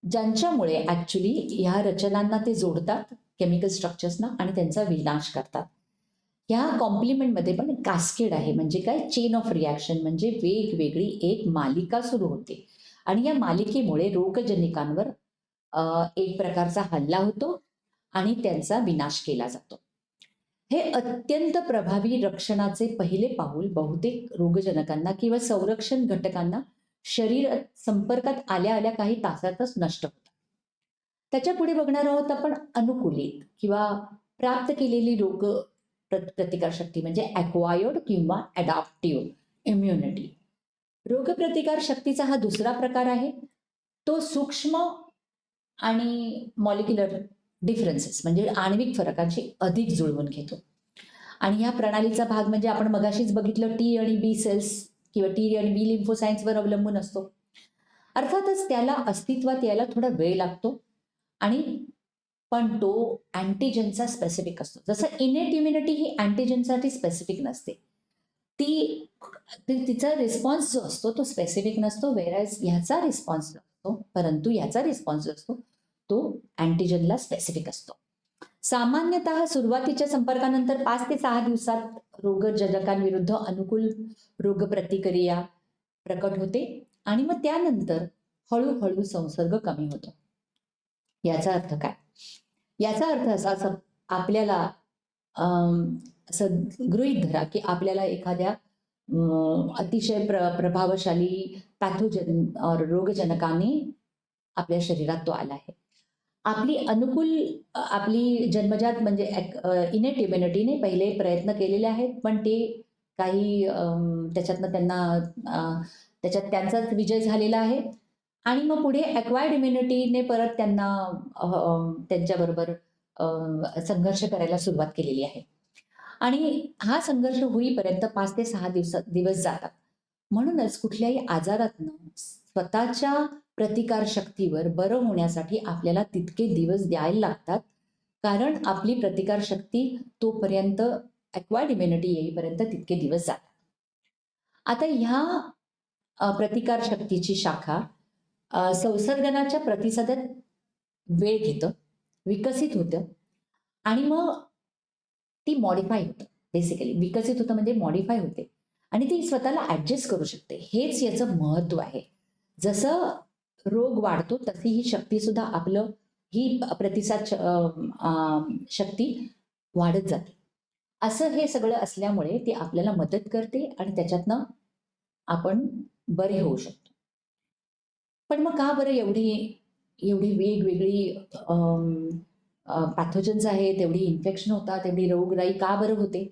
ज्यांच्यामुळे ऍक्च्युली ह्या रचनांना ते जोडतात, केमिकल स्ट्रक्चर्सना, आणि त्यांचा विनाश करतात. ह्या कॉम्प्लिमेंटमध्ये पण कास्केड आहे, म्हणजे काय, चेन ऑफ रिॲक्शन, म्हणजे वेगवेगळी एक मालिका सुरू होते आणि या मालिकेमुळे रोगजनिकांवर एक प्रकारचा हल्ला होतो आणि त्यांचा विनाश केला जातो. हे अत्यंत प्रभावी रक्षणाचे पहिले पाऊल बहुतेक रोगजनकांना किंवा संरक्षण घटकांना शरीर संपर्कात आल्या आल्या काही तासातच नष्ट होतात. त्याच्या पुढे बघणार आहोत आपण अनुकूलित किंवा प्राप्त केलेली प्रतिकारशक्ती म्हणजे अक्वायर्ड किंवा अडॅप्टिव्ह इम्युनिटी. रोगप्रतिकार शक्तीचा हा दुसरा प्रकार आहे. तो सूक्ष्म आणि मॉलिक्युलर डिफरन्सेस म्हणजे आण्विक फरकांशी अधिक जुळवून घेतो. आणि ह्या प्रणालीचा भाग म्हणजे आपण मगाशीच बघितलं, टी आणि बी सेल्स किंवा टी आणि बी लिम्फोसाइट्सवर अवलंबून असतो. अर्थातच त्याला अस्तित्वात यायला थोडा वेळ लागतो आणि पण तो अँटीजेनचा स्पेसिफिक असतो. जसं इनेट इम्युनिटी ही अँटीजेनसाठी स्पेसिफिक नसते. ती तिचा रिस्पॉन्स जो असतो तो स्पेसिफिक नसतो, व्हेअरएज ह्याचा रिस्पॉन्स असतो, परंतु ह्याचा रिस्पॉन्स जो असतो तो अँटीजेनला स्पेसिफिक असतो. सामान्यतः सुरुवातीच्या संपर्कानंतर 5 ते 6 दिवसात रोगजनकांविरुद्ध अनुकूल रोगप्रतिक्रिया प्रकट होते आणि मग त्यानंतर हळूहळू संसर्ग कमी होतो. याचा अर्थ काय? याचा अर्थ असा, आपल्याला असं गृहीत धरा की आपल्याला एखाद्या अतिशय प्रभावशाली पॅथोजन रोगजनकाने आपल्या शरीरात तो आला आहे. आपली जन्मजात म्हणजे इनेट इम्युनिटीने पहिले प्रयत्न केलेले आहेत, पण ते काही त्याच्यातनं त्याच्यात त्यांचाच विजय झालेला आहे आणि मग पुढे अक्वायर्ड इम्युनिटीने परत त्यांना त्यांच्याबरोबर संघर्ष करायला सुरुवात केलेली आहे आणि हा संघर्ष होईपर्यंत 5 ते 6 दिवस जातात. म्हणूनच कुठल्याही आजारातनं स्वतःच्या प्रतिकारशक्तीवर बरं होण्यासाठी आपल्याला तितके दिवस द्यायला लागतात, कारण आपली प्रतिकारशक्ती तोपर्यंत ॲक्वायर्ड इम्युनिटी येईपर्यंत तितके दिवस जातात. आता ह्या प्रतिकारशक्तीची शाखा संसर्गनाच्या प्रतिसादात वेळ घेतं, विकसित होतं आणि मग ती मॉडिफाय होतं. बेसिकली विकसित होतं म्हणजे मॉडिफाय होते आणि ती स्वतःला ॲडजस्ट करू शकते. हेच याचं महत्त्व आहे. जसं रोग वाढतो तशी ही शक्तीसुद्धा आपलं ही प्रतिसाद शक्ती वाढत जाते. असं हे सगळं असल्यामुळे ती आपल्याला मदत करते आणि त्याच्यातनं आपण बरे होऊ शकतो. पण मग का बरं एवढी एवढी वेगवेगळी पॅथोजन्स आहेत, एवढी इन्फेक्शन होतात, एवढी रोगराई का बरं होते?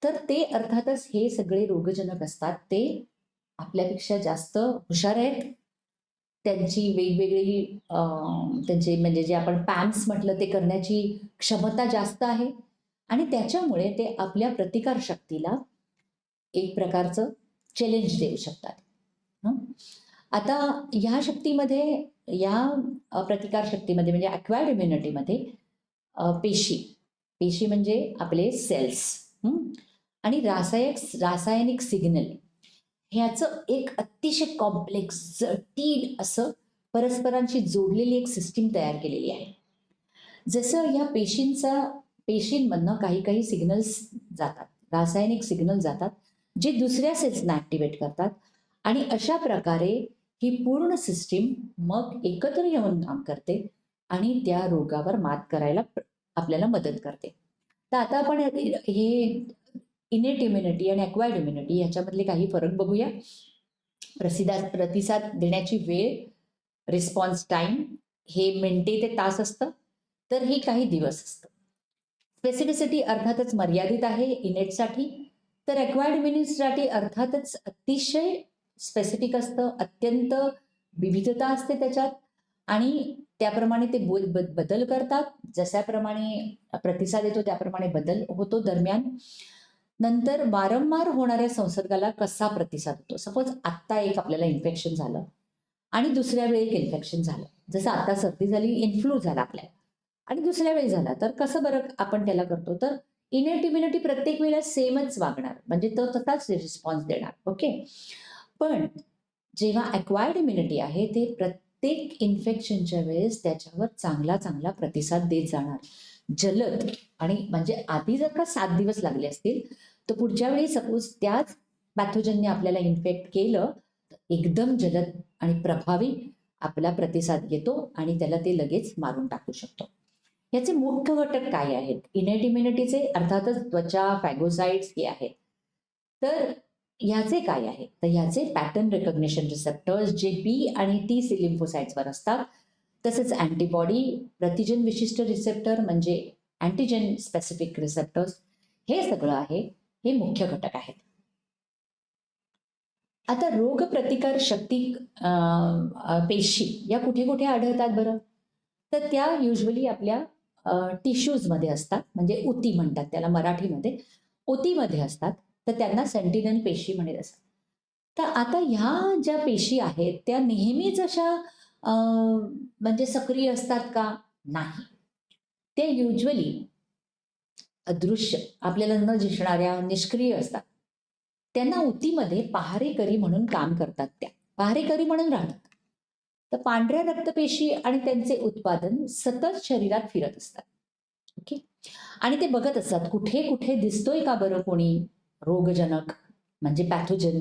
तर ते अर्थातच हे सगळे रोगजनक असतात. ते आपल्यापेक्षा जास्त हुशार आहेत. त्यांची वेगवेगळी त्यांचे म्हणजे जे आपण पॅम्प्स म्हटलं ते करण्याची क्षमता जास्त आहे आणि त्याच्यामुळे ते आपल्या प्रतिकारशक्तीला एक प्रकारचं चॅलेंज देऊ शकतात. हं. आता ह्या शक्तीमध्ये या प्रतिकारशक्तीमध्ये म्हणजे अक्वायर्ड इम्युनिटीमध्ये पेशी, पेशी म्हणजे आपले सेल्स आणि रासायनिक सिग्नल ह्याचं एक अतिशय कॉम्प्लेक्स, जटिल असं परस्परांशी जोडलेली एक सिस्टीम तयार केलेली आहे. जसं ह्या पेशींमधनं काही काही सिग्नल्स जातात, रासायनिक सिग्नल जातात, जे दुसऱ्या सेल्सना ॲक्टिव्हेट करतात आणि अशा प्रकारे ही पूर्ण सिस्टीम मग एकत्र येऊन काम करते आणि त्या रोगावर मात करायला आपल्याला मदत करते. तर आता आपण हे इनेट इम्युनिटी आणि अक्वायर्ड इम्युनिटी ह्याच्यामधले काही फरक बघूया. प्रतिसाद देण्याची वेळ, रिस्पॉन्स टाईम हे मिनिटे ते तास असतं, तर हे काही दिवस असतं. स्पेसिफिसिटी अर्थातच मर्यादित आहे इनेटसाठी, तर अक्वायर्ड इम्युनिटीसाठी अर्थातच अतिशय स्पेसिफिक असतं, अत्यंत विविधता असते त्याच्यात आणि त्याप्रमाणे ते बदल करतात. जशाप्रमाणे प्रतिसाद येतो त्याप्रमाणे बदल होतो दरम्यान. नंतर वारंवार होणाऱ्या संसर्गाला कसा प्रतिसाद होतो. सपोज आत्ता एक आपल्याला इन्फेक्शन झालं आणि दुसऱ्या वेळी एक इन्फेक्शन झालं. जसं आता सर्दी झाली, इन्फ्लू झाला आपल्याला आणि दुसऱ्या वेळी झाला, तर कसं बरं आपण त्याला करतो? तर इनेट इम्युनिटी प्रत्येक वेळेला सेमच वागणार, म्हणजे तो तसाच रिस्पॉन्स देणार. ओके. पण जेव्हा अक्वायर्ड इम्युनिटी आहे ते प्रत्येक इन्फेक्शनच्या वेळेस त्याच्यावर चांगला चांगला प्रतिसाद देत जाणार. जलद आणि म्हणजे आधी जर का 7 दिवस लागले असतील, तर पुढच्या वेळी सपोज त्याच पॅथोजनने आपल्याला इन्फेक्ट केलं, तर एकदम जलद आणि प्रभावी आपला प्रतिसाद येतो आणि त्याला ते लगेच मारून टाकू शकतो. याचे मुख्य घटक काय आहेत? इनेट इम्युनिटीचे अर्थातच त्वचा, फॅगोसाइट्स हे आहेत. तर ह्याचे काय आहे? तर ह्याचे पॅटर्न रिकॉग्निशन रिसेप्टर्स जे बी आणि टी सी लिम्फोसाइट्सवर असतात. तसेच अँटीबॉडी प्रतिजन विशिष्ट रिसेप्टर म्हणजे अँटीजेन स्पेसिफिक रिसेप्टर्स हे सगळं आहे. हे मुख्य घटक आहेत. आता रोगप्रतिकार शक्ती पेशी या कुठे कुठे आढळतात बरं? तर त्या युजली आपल्या टिश्यूजमध्ये असतात, म्हणजे उती म्हणतात त्याला मराठीमध्ये. उतीमध्ये असतात, तर त्यांना सेंटिनल पेशी म्हणत असतात. तर आता ह्या ज्या पेशी आहेत त्या नेहमीच अशा म्हणजे सक्रिय असतात का? नाही. ते युजली अदृश्य, आपल्याला न दिसणाऱ्या, निष्क्रिय असतात. त्यांना उतीमध्ये पहारेकरी म्हणून काम करतात त्या. पहारेकरी म्हणून राहतात. तर पांढऱ्या रक्तपेशी आणि त्यांचे उत्पादन सतत शरीरात फिरत असतात. ओके. आणि ते बघत असतात कुठे कुठे दिसतोय का बरं कोणी रोगजनक म्हणजे pathogen,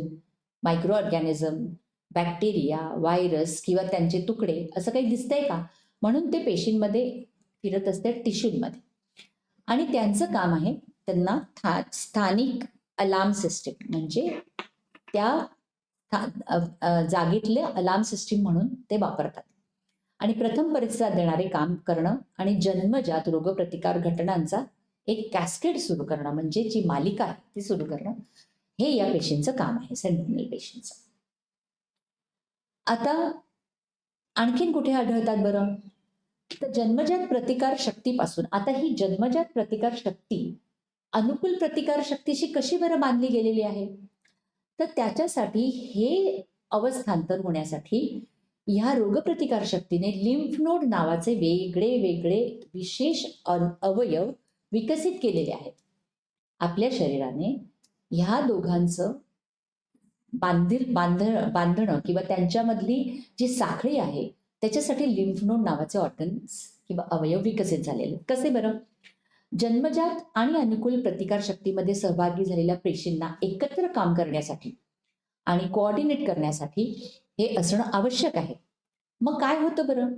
micro organism, bacteria, virus किंवा त्यांचे तुकडे असं काही दिसतंय का? म्हणून ते पेशींमध्ये फिरत असते, टिश्यूमध्ये. आणि त्यांचं काम आहे त्यांना स्थानिक अलार्म सिस्टीम म्हणजे त्या जागेतले अलार्म सिस्टीम म्हणून ते वापरतात. आणि प्रथम प्रतिसाद देणारे काम करणं आणि जन्मजात रोगप्रतिकार घटनांचा एक कॅस्केड सुरू करणं म्हणजे जी मालिका आहे ती सुरू करणं हे या पेशींचं काम आहे, सेंटिनल पेशींचं. आता आणखीन कुठे आढळतात बरं? तर जन्मजात प्रतिकार शक्तीपासून, आता ही जन्मजात प्रतिकार शक्ती अनुकूल प्रतिकार शक्तीशी कशी बरं बांधली गेलेली आहे? तर त्याच्यासाठी हे अवस्थांतर होण्यासाठी ह्या रोगप्रतिकार शक्तीने लिम्फ नोड नावाचे वेगळे वेगळे विशेष अवयव विकसित केलेले आहेत. आपल्या शरीराने ह्या दोघांचं बांधणं किंवा त्यांच्यामधली जी साखळी आहे त्याच्यासाठी लिम्फ नोड नावाचे ऑर्गन्स किंवा अवयव विकसित झालेले. कसे बरं? जन्मजात आणि अनुकूल प्रतिकार शक्तीमध्ये सहभागी झालेल्या पेशींना एकत्र काम करण्यासाठी आणि कोऑर्डिनेट करण्यासाठी हे असणं आवश्यक आहे. मग काय होतं बरं?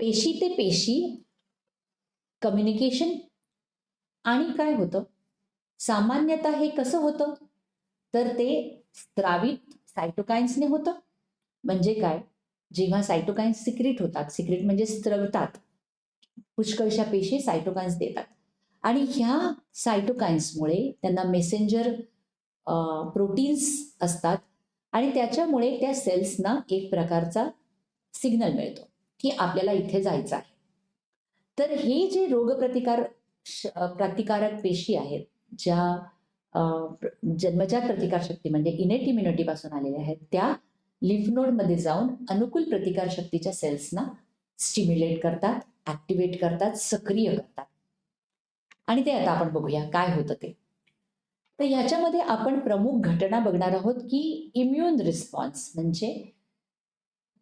पेशी ते पेशी कम्युनिकेशन. आणि काय होतं? सामान्यतः हे कसं होतं? तर ते स्त्रावित सायटोकाइन्सने होतं. म्हणजे काय? जेव्हा सायटोकाइन्स सिक्रीट होतात, सिक्रीट म्हणजे स्त्रवतात, पुष्कळशा पेशी सायटोकाइन्स देतात आणि ह्या सायटोकाइन्समुळे त्यांना मेसेंजर प्रोटीन्स असतात आणि त्याच्यामुळे त्या सेल्सना एक प्रकारचा सिग्नल मिळतो की आपल्याला इथे जायचं आहे. तर हे जे प्रतिकारक पेशी आहेत, ज्या जन्मजात प्रतिकारशक्ती म्हणजे इनेट इम्युनिटी पासून आलेल्या आहेत, त्या लिम्फ नोडमध्ये जाऊन अनुकूल प्रतिकारशक्तीच्या सेल्सना स्टिम्युलेट करतात, ऍक्टिव्हेट करतात, सक्रिय करतात. आणि ते आता आपण बघूया काय होतं ते. तर ह्याच्यामध्ये आपण प्रमुख घटना बघणार आहोत की इम्युन रिस्पॉन्स म्हणजे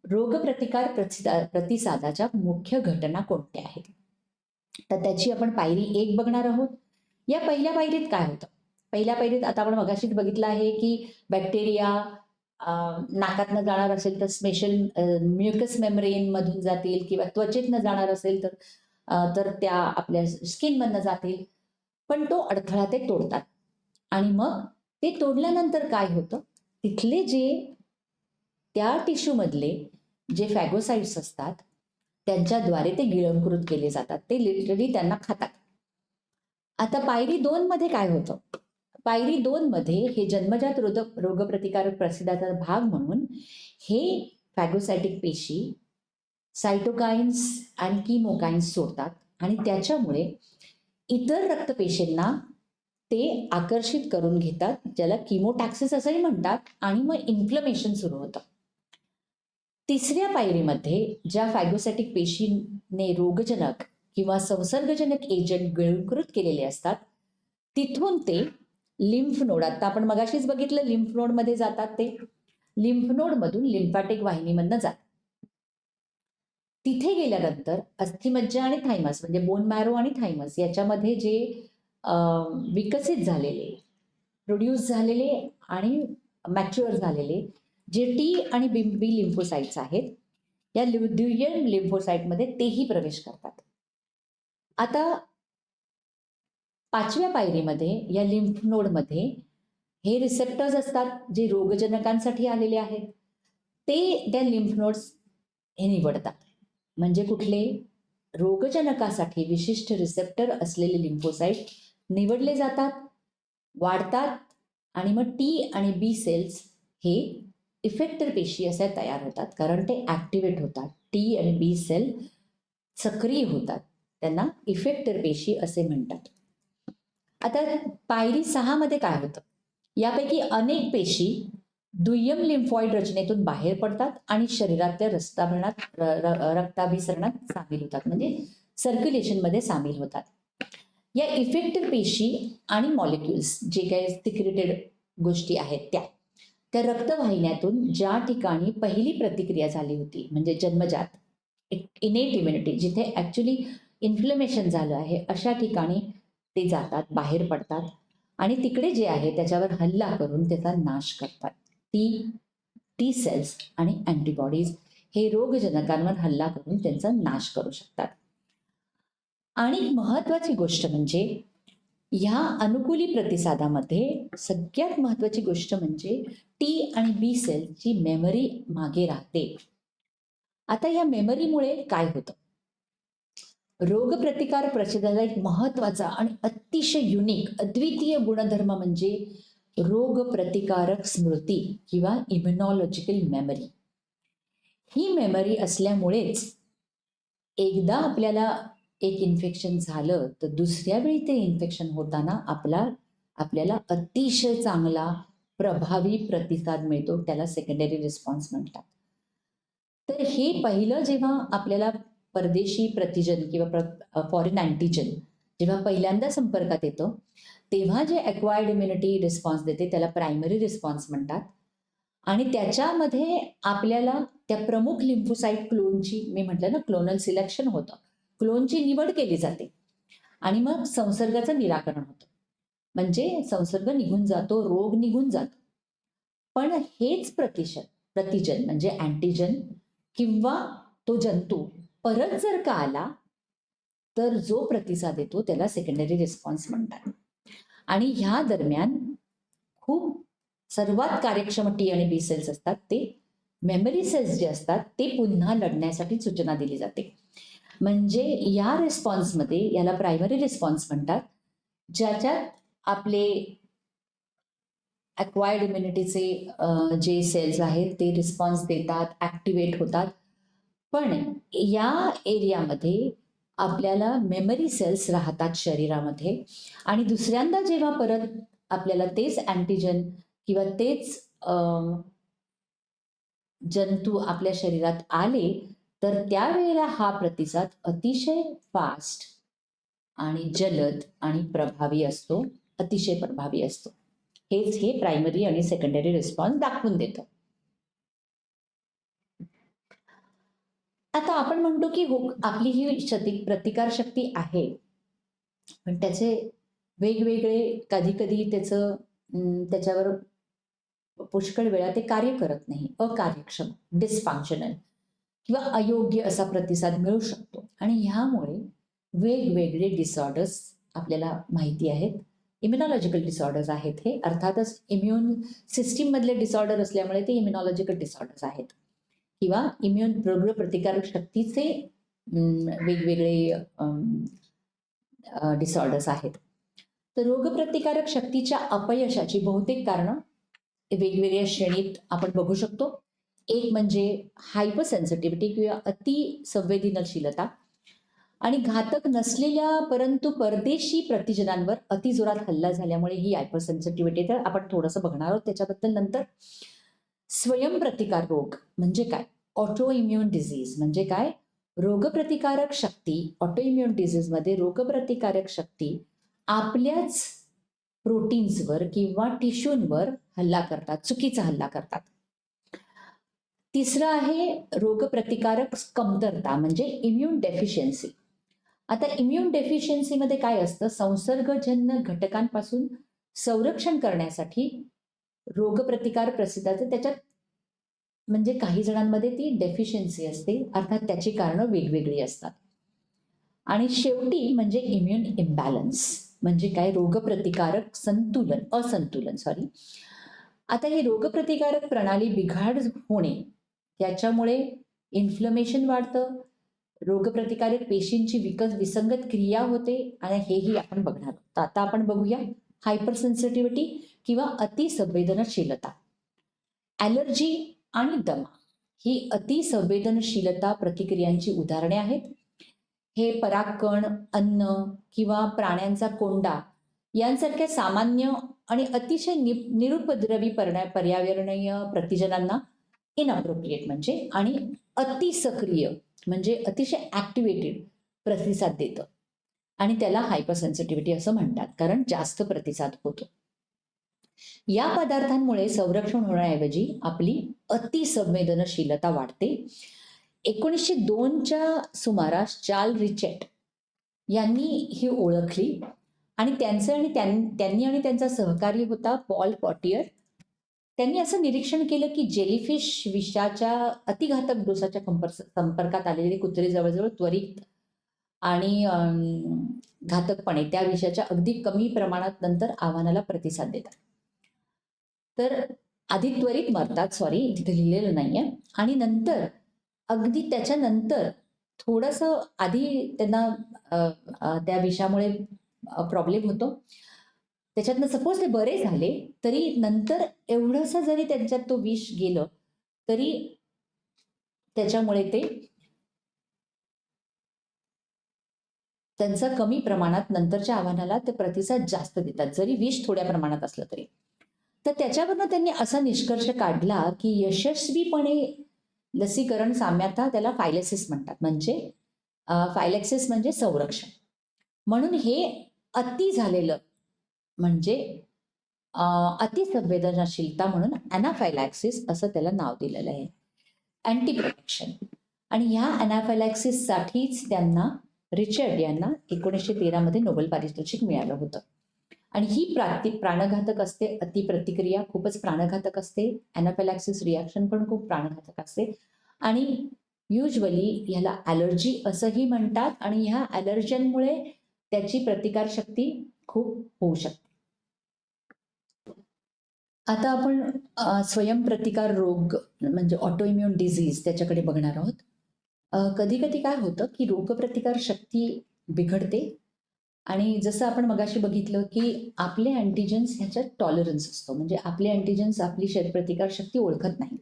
रोगप्रतिकार प्रतिसादाच्या मुख्य घटना कोणत्या आहेत. तर त्याची आपण पायरी 1 बघणार आहोत. या पहिल्या पायरीत काय होतं? पहिल्या पायरीत आता आपण मगाशीच बघितलं आहे की बॅक्टेरिया नाकातनं जाणार असेल तर स्पेशल म्युकस मेम्ब्रेन मधून जातील किंवा त्वचेतनं जाणार असेल तर त्या आपल्या स्किनमधनं जातील. पण तो अडथळा ते तोडतात आणि मग ते तोडल्यानंतर काय होतं? तिथले जे त्या टिश्यूमधले जे फॅगोसाइट्स असतात त्यांच्याद्वारे ते गिळंकृत केले जातात. ते लिटरली त्यांना खातात. आता पायरी 2 मध्ये काय होतं? पायरी 2 मध्ये हे जन्मजात रोगप्रतिकारक प्रतिसादाचा भाग म्हणून हे फॅगोसायटिक पेशी सायटोकाइन्स आणि किमोकाइन्स सोडतात आणि त्याच्यामुळे इतर रक्तपेशींना ते आकर्षित करून घेतात, ज्याला किमोटॅक्सिस असंही म्हणतात, आणि मग इन्फ्लमेशन सुरू होतं. तिसऱ्या पायरीमध्ये ज्या फॅगोसायटिक पेशीने रोगजनक किंवा संसर्गजनक एजंट गिळंकृत केलेले असतात, तिथून ते लिम्फ नोड, आता आपण मगाशीच बघितलं लिम्फ नोडमध्ये जातात, ते लिम्फ नोडमधून लिम्फॅटिक वाहिनीमधनं जातात. तिथे गेल्यानंतर अस्थिमज्जा आणि थायमस म्हणजे बोन मॅरो आणि थायमस याच्यामध्ये जे विकसित झालेले, प्रोड्यूस झालेले आणि मॅच्युअर झालेले जे टी आणि बी लिम्फोसाइट्स आहेत, या दुय्यम लिम्फोसाइटमध्ये तेही प्रवेश करतात. आता 5व्या पायरीमध्ये या लिम्फ नोडमध्ये हे रिसेप्टर्स असतात जे रोगजनकांसाठी आलेले आहेत. ते त्या लिम्फ नोड्स हे निवडतात. म्हणजे कुठले? रोगजनकासाठी विशिष्ट रिसेप्टर असलेले लिम्फोसाइट निवडले जातात, वाढतात आणि मग टी आणि बी सेल्स हे इफेक्टर पेशी असे तयार होतात, कारण ते ऍक्टिव्हेट होतात. टी आणि बी सेल सक्रिय होतात, त्यांना इफेक्टर पेशी असे म्हणतात. आता पायरी 6 मध्ये काय होतं? यापैकी अनेक पेशी दुय्यम लिम्फॉइड रचनेतून बाहेर पडतात आणि शरीरातल्या रक्ताभिसरणात सामील होतात, म्हणजे सर्क्युलेशनमध्ये सामील होतात. या इफेक्टर पेशी आणि मॉलिक्युल्स जे काही सिक्रेटेड गोष्टी आहेत त्या रक्तवाहिन्यातून ज्या ठिकाणी पहिली प्रतिक्रिया झाली होती, म्हणजे जन्मजात इनेट इम्युनिटी, जिथे ऍक्च्युली इन्फ्लमेशन झालं आहे, अशा ठिकाणी ते जातात, बाहेर पडतात आणि तिकडे जे आहे त्याच्यावर हल्ला करून त्याचा नाश करतात. टी सेल्स आणि अँटीबॉडीज हे रोगजनकांवर हल्ला करून त्यांचा नाश करू शकतात. आणि महत्वाची गोष्ट म्हणजे ह्या अनुकूली प्रतिसादामध्ये सगळ्यात महत्वाची गोष्ट म्हणजे टी आणि बी सेलची मेमरी मागे राहते. आता या मेमरीमुळे काय होतं? रोगप्रतिकार प्रतिसादाचा एक महत्वाचा आणि अतिशय युनिक अद्वितीय गुणधर्म म्हणजे रोगप्रतिकारक स्मृती किंवा इम्युनॉलॉजिकल मेमरी. ही मेमरी असल्यामुळेच एकदा आपल्याला एक इन्फेक्शन झालं तर दुसऱ्या वेळी ते इन्फेक्शन होताना आपल्याला अतिशय चांगला प्रभावी प्रतिसाद मिळतो, त्याला सेकंडरी रिस्पॉन्स म्हणतात. तर हे पहिलं जेव्हा आपल्याला परदेशी प्रतिजन किंवा फॉरेन अँटीजन जेव्हा पहिल्यांदा संपर्कात येतं, तेव्हा जे अक्वायर्ड इम्युनिटी रिस्पॉन्स देते त्याला प्रायमरी रिस्पॉन्स म्हणतात. आणि त्याच्यामध्ये आपल्याला त्या प्रमुख लिम्फोसाईट क्लोनची, मी म्हटलं ना क्लोनल सिलेक्शन होतं, क्लोनची निवड केली जाते आणि मग संसर्गाचं निराकरण होतं. म्हणजे संसर्ग निघून जातो, रोग निघून जातो. पण हेच प्रतिजन म्हणजे अँटीजन किंवा तो जंतू परत जर का आला, तर जो प्रतिसाद येतो त्याला सेकंडरी रिस्पॉन्स म्हणतात. आणि ह्या दरम्यान खूप सर्वात कार्यक्षम टी आणि बी सेल्स असतात, ते मेमरी सेल्स जे असतात ते पुन्हा लढण्यासाठी सूचना दिली जाते. म्हणजे या रिस्पॉन्समध्ये याला प्रायमरी रिस्पॉन्स म्हणतात, ज्याच्यात आपले अक्वायर्ड इम्युनिटीचे जे सेल्स आहेत ते रिस्पॉन्स देतात, ॲक्टिवेट होतात. पण या एरियामध्ये आपल्याला मेमरी सेल्स राहतात शरीरामध्ये आणि दुसऱ्यांदा जेव्हा परत आपल्याला तेच अँटीजन किंवा तेच जंतू आपल्या शरीरात आले, तर त्यावेळेला हा प्रतिसाद अतिशय फास्ट आणि जलद आणि प्रभावी असतो, अतिशय प्रभावी असतो. हेच हे प्रायमरी आणि सेकंडरी रिस्पॉन्स दाखवून देतं. आता आपण म्हणतो की हो, आपली ही प्रतिकारशक्ती आहे, पण त्याचे वेगवेगळे कधी-कधी त्याच्यावर पुष्कळ वेळा ते कार्य करत नाही, अकार्यक्षम, डिस्फंक्शनल किंवा अयोग्य असा प्रतिसाद मिळू शकतो. आणि ह्यामुळे वेगवेगळे डिसऑर्डर्स आपल्याला माहिती आहेत. इम्युनॉलॉजिकल डिसऑर्डर्स आहेत हे. अर्थातच इम्युन सिस्टीममधले डिसऑर्डर असल्यामुळे ते इम्युनॉलॉजिकल डिसऑर्डर्स आहेत किंवा रोगप्रतिकारक शक्तीचे वेगवेगळे डिसऑर्डर्स आहेत. तर रोगप्रतिकारक शक्तीच्या अपयशाची बहुतेक कारणं वेगवेगळ्या श्रेणीत आपण बघू शकतो. एक म्हणजे हायपर सेन्सिटिव्हिटी किंवा अति संवेदनशीलता आणि घातक नसलेल्या परंतु परदेशी प्रतिजनांवर अतिजोरात हल्ला झाल्यामुळे ही हायपर सेन्सिटिव्हिटी, तर आपण थोडंसं बघणार आहोत त्याच्याबद्दल नंतर. स्वयंप्रतिकार रोग म्हणजे काय? ऑटो इम्युन डिझीज म्हणजे काय? रोगप्रतिकारक शक्ती, ऑटो इम्युन डिझीजमध्ये रोगप्रतिकारक शक्ती आपल्याच प्रोटीन्सवर किंवा टिश्यूंवर हल्ला करतात, चुकीचा हल्ला करतात. तिसरं आहे रोगप्रतिकारक कमतरता म्हणजे इम्युन डेफिशियन्सी. आता इम्युन डेफिशियन्सीमध्ये काय असतं? संसर्गजन्य घटकांपासून संरक्षण करण्यासाठी रोगप्रतिकार प्रसिद्धाचे त्याच्यात म्हणजे काही जणांमध्ये ती डेफिशियन्सी असते, अर्थात त्याची कारणं वेगवेगळी असतात. आणि शेवटी म्हणजे इम्युन इम्बॅलन्स म्हणजे काय? रोगप्रतिकारक असंतुलन. आता ही रोगप्रतिकारक प्रणाली बिघाड होणे, त्याच्यामुळे इन्फ्लमेशन वाढतं, रोगप्रतिकारक पेशींची विसंगत क्रिया होते आणि हेही आपण बघणार आहोत. तर आता आपण बघूया हायपर सेन्सिटिव्हिटी किंवा अतिसंवेदनशीलता. ॲलर्जी आणि दमा ही अतिसंवेदनशीलता प्रतिक्रियांची उदाहरणे आहेत. हे परागकण, अन्न किंवा प्राण्यांचा कोंडा यांसारख्या सामान्य आणि अतिशय निरुपद्रवी पर्यावरणीय प्रतिजनांना इनअप्रोप्रिएट म्हणजे आणि अतिसक्रिय म्हणजे अतिशय ॲक्टिवेटेड प्रतिसाद देतं आणि त्याला हायपर सेन्सिटिव्हिटी असं म्हणतात, कारण जास्त प्रतिसाद होतो. या पदार्थांमुळे संरक्षण होण्याऐवजी आपली अतिसंवेदनशीलता वाढते. 1902च्या सुमारास चार्ल्स रिचेट यांनी ही ओळखली आणि त्यांनी आणि त्यांचा सहकारी होता पॉल पॉटियर. त्यांनी असं निरीक्षण केलं की जेलीफिश विषाच्या अतिघातक डोसाच्या संपर्कात आलेले कुत्रे जवळजवळ त्वरित आणि घातकपणे त्या विषाच्या अगदी कमी प्रमाणात नंतर आव्हानाला प्रतिसाद देतात. तर आधी त्वरित मरतात, तिथे लिहिलेलं नाहीये, आणि नंतर अगदी त्याच्यानंतर थोडंसं आधी त्यांना त्या विषामुळे प्रॉब्लेम होतो. त्याच्यातनं सपोज ते बरे झाले तरी नंतर एवढंसं जरी त्यांच्यात तो विष गेलं तरी त्याच्यामुळे ते त्यांचा कमी प्रमाणात नंतरच्या आव्हानाला ते प्रतिसाद जास्त देतात, जरी विष थोड्या प्रमाणात असलं तरी. तर त्याच्यावरनं त्यांनी असा निष्कर्ष काढला की यशस्वीपणे लसीकरण सामान्यतः त्याला फायलेसिस म्हणतात. म्हणजे फायलेक्सिस म्हणजे संरक्षण. म्हणून हे अति झालेलं म्हणजे अ, अतिसंवेदनशीलता म्हणून अनाफायलॅक्सिस असं त्याला नाव दिलेलं आहे. Anti protection. आणि ह्या अनाफायलॅक्सिससाठीच त्यांना रिचर्ड यांना 1913 मध्ये नोबेल पारितोषिक मिळालं होतं. आणि ही प्राणघातक असते. अतिप्रतिक्रिया खूपच प्राणघातक असते. अनाफायलॅक्सिस रिॲक्शन पण खूप प्राणघातक असते. आणि युजली ह्याला ॲलर्जी असंही म्हणतात आणि ह्या ॲलर्जनमुळे त्याची प्रतिकारशक्ती खूप होऊ शकते. आता आपण स्वयंप्रतिकार रोग म्हणजे ऑटोइम्युन डिझीज त्याच्याकडे बघणार आहोत. कधी कधी काय होतं की रोगप्रतिकार शक्ती बिघडते आणि जसं आपण मगाशी बघितलं की आपले अँटीजन्स ह्याच्यात टॉलरन्स असतो, म्हणजे आपले अँटीजन्स आपली शरीरप्रतिकार शक्ती ओळखत नाही.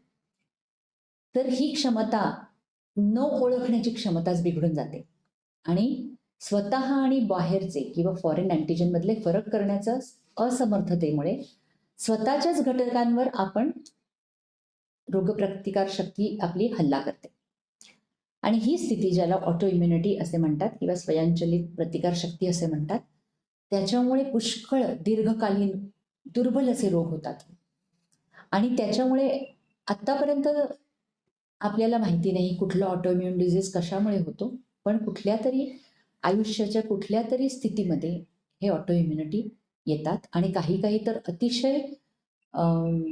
तर ही क्षमता न ओळखण्याची क्षमताच बिघडून जाते आणि स्वतः आणि बाहेरचे किंवा फॉरेन अँटीजन मधले फरक करण्याच्या असमर्थतेमुळे स्वतःच्याच घटकांवर आपण रोगप्रतिकार शक्ती आपली हल्ला करते. आणि ही स्थिती ज्याला ऑटो इम्युनिटी असे म्हणतात किंवा स्वयंचलित प्रतिकारशक्ती असे म्हणतात, त्याच्यामुळे पुष्कळ दीर्घकालीन दुर्बल असे रोग होतात. आणि त्याच्यामुळे आत्तापर्यंत आपल्याला माहिती नाही कुठला ऑटोइम्युन डिझीज कशामुळे होतो, पण कुठल्या तरी आयुष्याच्या कुठल्या तरी स्थितीमध्ये हे ऑटोइम्युनिटी येतात आणि काही काही तर अतिशय अम,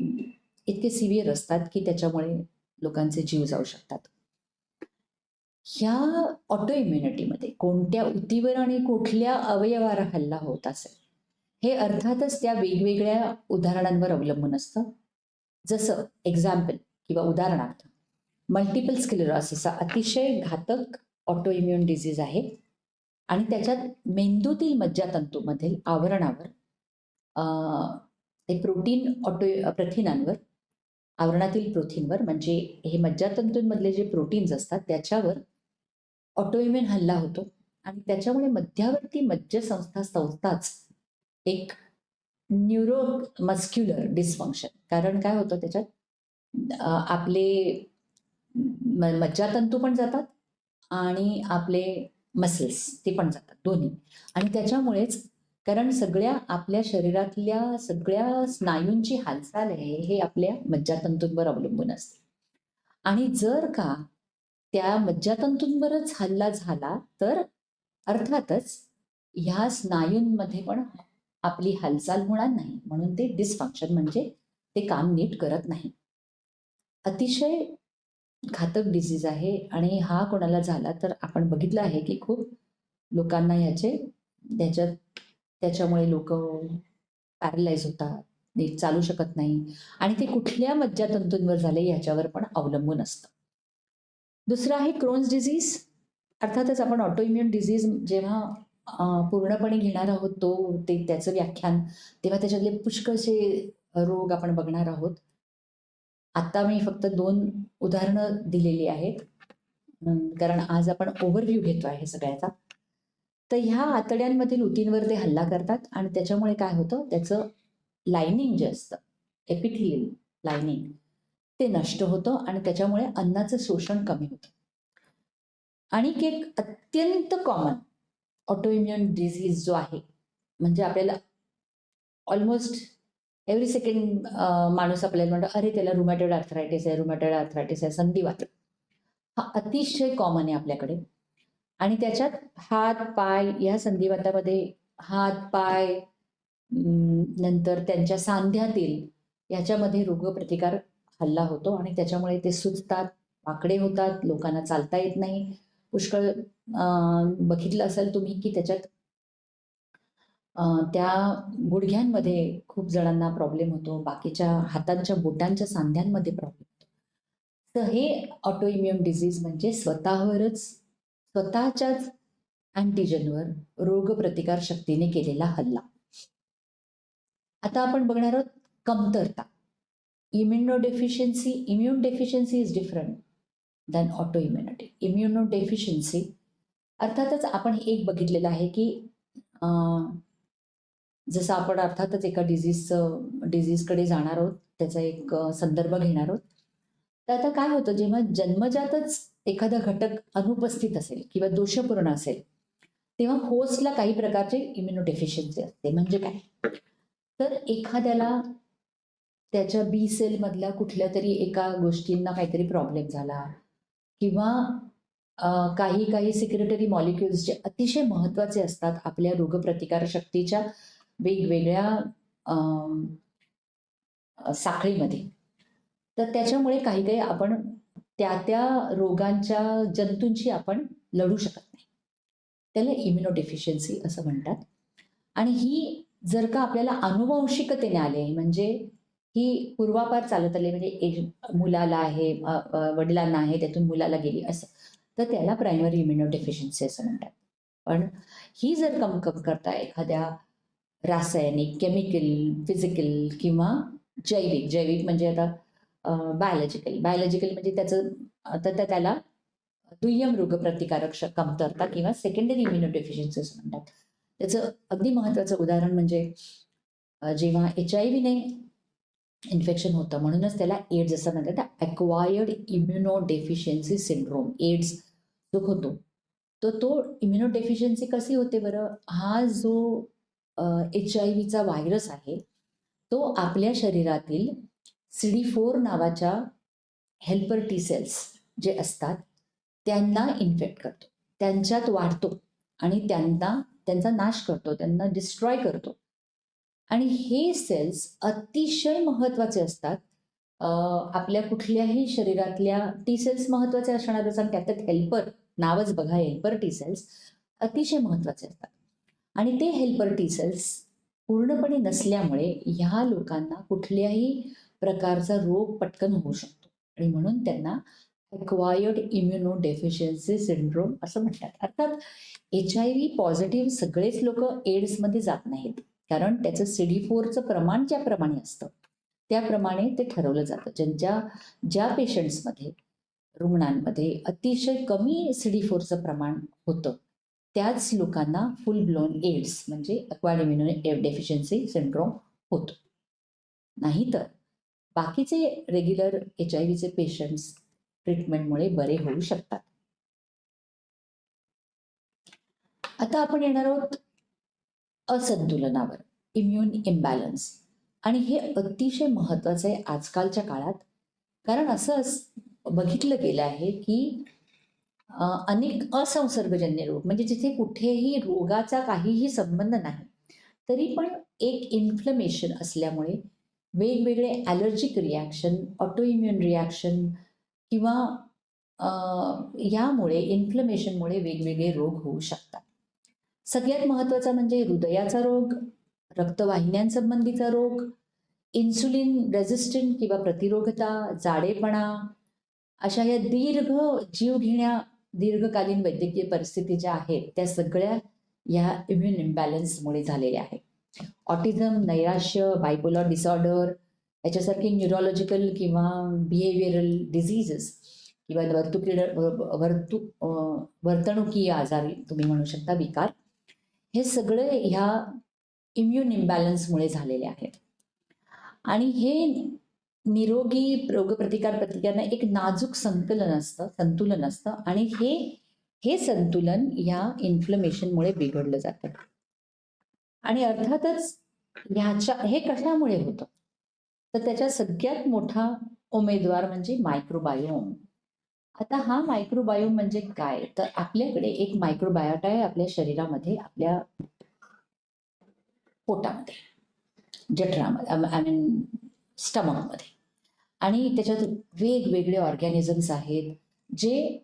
इतके सिव्हिअर असतात की त्याच्यामुळे लोकांचे जीव जाऊ शकतात. ह्या ऑटो इम्युनिटीमध्ये कोणत्या ऊतीवर आणि कुठल्या अवयवावर हल्ला होत असेल, हे अर्थातच त्या वेगवेगळ्या उदाहरणांवर अवलंबून असतं. जसं एक्झाम्पल किंवा उदाहरणार्थ मल्टिपल स्क्लेरोसिस हा अतिशय घातक ऑटो इम्युन डिझीज आहे आणि त्याच्यात मेंदूतील मज्जातंतूमधील आवरणावर ते प्रोटीन प्रथिनांवर, आवरणातील प्रोटीनवर म्हणजे हे मज्जातंतूंमधले जे प्रोटीन्स असतात त्याच्यावर ऑटोइम्युन हल्ला होतो आणि त्याच्यामुळे मध्यावर्ती संस्थाच एक न्यूरो मस्क्युलर डिस्फंक्शन, कारण काय होतं त्याच्यात आपले मज्जातंतू पण जातात आणि आपले मसल्स ते पण जातात दोन्ही. आणि त्याच्यामुळेच कारण सगळ्या आपल्या शरीरातल्या सगळ्या स्नायूंची हालचाल आहे हे आपल्या मज्जातंतूंवर अवलंबून असते. आणि जर का त्या मज्जातंतूंवरच हल्ला झाला तर अर्थातच ह्या स्नायूंमध्ये पण आपली हालचाल होणार नाही, म्हणून ते डिस्फंक्शन म्हणजे ते काम नीट करत नाही. अतिशय घातक डिझीज आहे आणि हा कोणाला झाला तर आपण बघितलं आहे की खूप लोकांना त्याच्यात त्याच्यामुळे लोक पॅरलाइज होतात, नीट चालू शकत नाही आणि ते कुठल्या मज्जातंतूंवर झाले याच्यावर पण अवलंबून असतं. दुसरं आहे क्रोन्स डिझीज. अर्थातच आपण ऑटोइम्युन डिझीज जेव्हा पूर्णपणे घेणार आहोत त्याचं व्याख्यान, तेव्हा त्याच्यातले पुष्कळसे रोग आपण बघणार आहोत. आत्ता मी फक्त 2 उदाहरणं दिलेली आहेत. कारण आज आपण ओव्हरव्ह्यू घेतो आहे सगळ्याचा. तर ह्या आतड्यांमधील ऊतींवर ते हल्ला करतात आणि त्याच्यामुळे काय होतं, त्याचं लायनिंग जे असतं, एपिथेलियल लायनिंग, ते नष्ट होतं आणि त्याच्यामुळे अन्नाचं शोषण कमी होतं. आणि एक अत्यंत कॉमन ऑटोइम्युन डिझीज जो आहे, म्हणजे आपल्याला ऑलमोस्ट एव्हरी सेकंड माणूस आपल्याला म्हणतो, "अरे, त्याला रुमॅटॉइड आर्थरायटिस आहे, रुमॅटॉइड आर्थरायटिस आहे." संधिवात हा अतिशय कॉमन आहे आपल्याकडे आणि त्याच्यात हात, पाय या संधिवातामध्ये हात, पाय नंतर त्यांच्या सांध्यातील याच्यामध्ये रोगप्रतिकार हल्ला होतो आणि त्याच्यामुळे ते सुजतात, वाकडे होतात, लोकांना चालता येत नाही. पुष्कळ बघितलं असेल तुम्ही की त्याच्यात त्या गुडघ्यांमध्ये खूप जणांना प्रॉब्लेम होतो, बाकीच्या हातांच्या बोटांच्या सांध्यांमध्ये प्रॉब्लेम होतो. तर हे ऑटोइम्युन डिझीज म्हणजे स्वतःच्याच अँटीजनवर रोगप्रतिकार शक्तीने केलेला हल्ला. आता आपण बघणार आहोत कमतरता. Immune deficiency is different than autoimmunity. Immunodeficiency अर्थातच आपण एक बघितलेलं आहे की जसं आपण अर्थातच एका डिझीजकडे जाणार आहोत, त्याचा एक संदर्भ घेणार आहोत. तर आता काय होतं, जेव्हा जन्मजातच एखादा घटक अनुपस्थित असेल किंवा दोषपूर्ण असेल, तेव्हा होस्टला काही प्रकारचे इम्युनोडेफिशियन्सी असते. म्हणजे काय? तर एखाद्याला त्याच्या बी सेलमधल्या कुठल्यातरी एका गोष्टींना काहीतरी प्रॉब्लेम झाला किंवा काही काही सिक्रेटरी मॉलिक्युल्स जे अतिशय महत्त्वाचे असतात आपल्या रोगप्रतिकार शक्तीच्या वेगवेगळ्या साखळीमध्ये. तर त्याच्यामुळे काही काही आपण त्या रोगांच्या जंतूंशी आपण लढू शकत नाही. त्याला इम्युनोडेफिशियन्सी असं म्हणतात. आणि ही जर का आपल्याला अनुवंशिकतेने आले, म्हणजे ही पूर्वापार चालत आली, म्हणजे मुलाला आहे, वडिलांना आहे, त्यातून मुलाला गेली असं, तर त्याला प्रायमरी इम्युनोडेफिशियन्सी असं म्हणतात. पण ही जर कमतरता एखाद्या रासायनिक, केमिकल, फिजिकल किंवा जैविक, जैविक म्हणजे आता बायोलॉजिकल, बायोलॉजिकल म्हणजे त्याचं तर त्याला दुय्यम रोगप्रतिकारक कमतरता किंवा सेकंडरी इम्युनोडेफिशियन्सी असं म्हणतात. त्याचं अगदी महत्त्वाचं उदाहरण म्हणजे जेव्हा HIV ने इन्फेक्शन होतं, म्हणूनच त्याला एड्स असं म्हणतात. अक्वायर्ड इम्युनोडेफिशियन्सी सिंड्रोम, एड्स जो होतो, तर तो इम्युनोडेफिशियन्सी कशी होते बरं? हा जो HIV चा व्हायरस आहे, तो आपल्या शरीरातील CD4 नावाच्या हेल्पर टी सेल्स जे असतात त्यांना इन्फेक्ट करतो, त्यांच्यात वाढतो आणि त्यांचा नाश करतो, त्यांना डिस्ट्रॉय करतो. आणि हे सेल्स अतिशय महत्त्वाचे असतात. आपल्या कुठल्याही शरीरातल्या टी सेल्स महत्त्वाचे असणारच आणि त्याच्यात हेल्पर, नावच बघा हेल्पर टी सेल्स, अतिशय महत्त्वाचे असतात. आणि ते हेल्पर टी सेल्स पूर्णपणे नसल्यामुळे ह्या लोकांना कुठल्याही प्रकारचा रोग पटकन होऊ शकतो आणि म्हणून त्यांना अक्वायर्ड इम्युनोडेफिशियन्सी सिंड्रोम असं म्हणतात. अर्थात HIV पॉझिटिव्ह सगळेच लोक एड्समध्ये जात नाहीत, कारण त्याचं CD4चं प्रमाण ज्याप्रमाणे असतं त्याप्रमाणे ते ठरवलं जातं. ज्या पेशंट्समध्ये, रुग्णांमध्ये अतिशय कमी CD4चं प्रमाण होतं, त्याच लोकांना फुल ब्लोन एड्स म्हणजे अक्वायर्ड इम्युनोडेफिशियन्सी सिंड्रोम होतो. नाहीतर बाकीचे रेग्युलर HIVचे पेशंट्स ट्रीटमेंटमुळे बरे होऊ शकतात. आता आपण येणार आहोत असंतुलनावर, इम्युन इम्बॅलन्स. आणि हे अतिशय महत्त्वाचं आहे आजकालच्या काळात, कारण बघितलं गेलं आहे की अनेक असंसर्गजन्य रोग, म्हणजे जिथे कुठेही रोगाचा काहीही संबंध नाही, तरी पण एक इन्फ्लमेशन असल्यामुळे वेगवेगळे allergic reaction, auto immune reaction किंवा यामुळे इन्फ्लमेशनमुळे वेगवेगळे रोग होऊ शकतात. सगळ्यात महत्त्वाचा म्हणजे हृदयाचा रोग, रक्तवाहिन्यांसंबंधीचा रोग, इन्सुलिन रेझिस्टंट किंवा प्रतिरोधकता, जाडेपणा, अशा या दीर्घकालीन वैद्यकीय परिस्थिती ज्या आहेत त्या सगळ्या या इम्युन इम्बॅलन्समुळे झालेल्या आहेत. ऑटिझम, नैराश्य, बायपोलर डिसऑर्डर याच्यासारखे न्यूरोलॉजिकल किंवा बिहेवियरल डिझीजेस किंवा वर्तणुकीय आजारी तुम्ही म्हणू शकता, विकार, हे सगळे ह्या इम्युन इम्बॅलन्समुळे झालेले आहेत. आणि हे निरोगी प्रतिकारांना एक नाजूक संतुलन असतं आणि हे संतुलन या इन्फ्लमेशनमुळे बिघडलं जातं. आणि अर्थातच हे कशामुळे होतं? तर त्याच्या सगळ्यात मोठा उमेदवार म्हणजे मायक्रोबायोम. आता हा मायक्रोबायोम म्हणजे काय? तर आपल्याकडे एक मायक्रोबायोटा आहे आपल्या शरीरामध्ये, आपल्या पोटामध्ये, जठरामध्ये, आय मीन स्टमकमध्ये. आणि त्याच्यात वेगवेगळे ऑर्गॅनिझम्स आहेत जे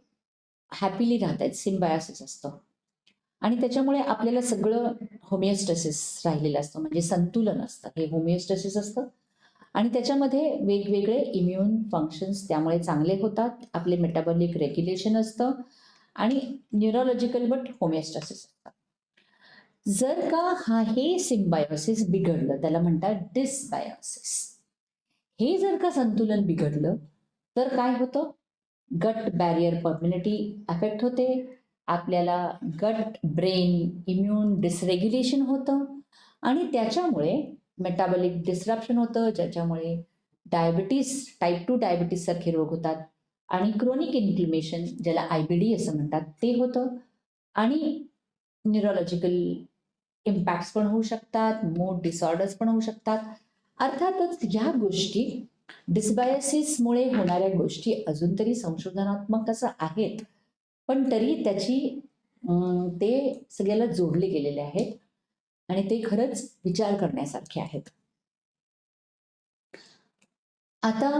हॅपीली राहतात, सिम्बायोसिस असतं. आणि त्याच्यामुळे आपल्याला सगळं होमिओस्टॅसिस राहिलेलं असतं, म्हणजे संतुलन असतं, हे होमिओस्टॅसिस असतं. आणि त्याच्यामध्ये वेगवेगळे इम्युन फंक्शन्स त्यामुळे चांगले होतात, आपले मेटाबॉलिक रेग्युलेशन असतं आणि न्यूरोलॉजिकल बट होमिओस्टॅसिस असतं. जर का हे सिम्बायोसिस बिघडलं, त्याला म्हणतात डिसबायोसिस. हे जर का संतुलन बिघडलं तर काय होतं? गट बॅरियर पर्मनिटी अफेक्ट होते, आपल्याला गट ब्रेन इम्युन डिसरेग्युलेशन होतं आणि त्याच्यामुळे मेटाबॉलिक डिस्ट्रप्शन होतं, ज्याच्यामुळे डायबिटीस, टाईप 2 डायबिटीस सारखे रोग होतात आणि क्रोनिक इन्फ्लेमेशन ज्याला IBD असं म्हणतात ते होतं आणि न्यूरोलॉजिकल इम्पॅक्ट्स पण होऊ शकतात, मूड डिसऑर्डर्स पण होऊ शकतात. अर्थातच ह्या गोष्टी डिसबायसिसमुळे होणाऱ्या गोष्टी अजून तरी संशोधनात्मक असं आहेत, पण तरी त्याची ते सगळ्याला जोडले गेलेले आहेत आणि ते खरंच विचार करण्यासारखे आहेत. आता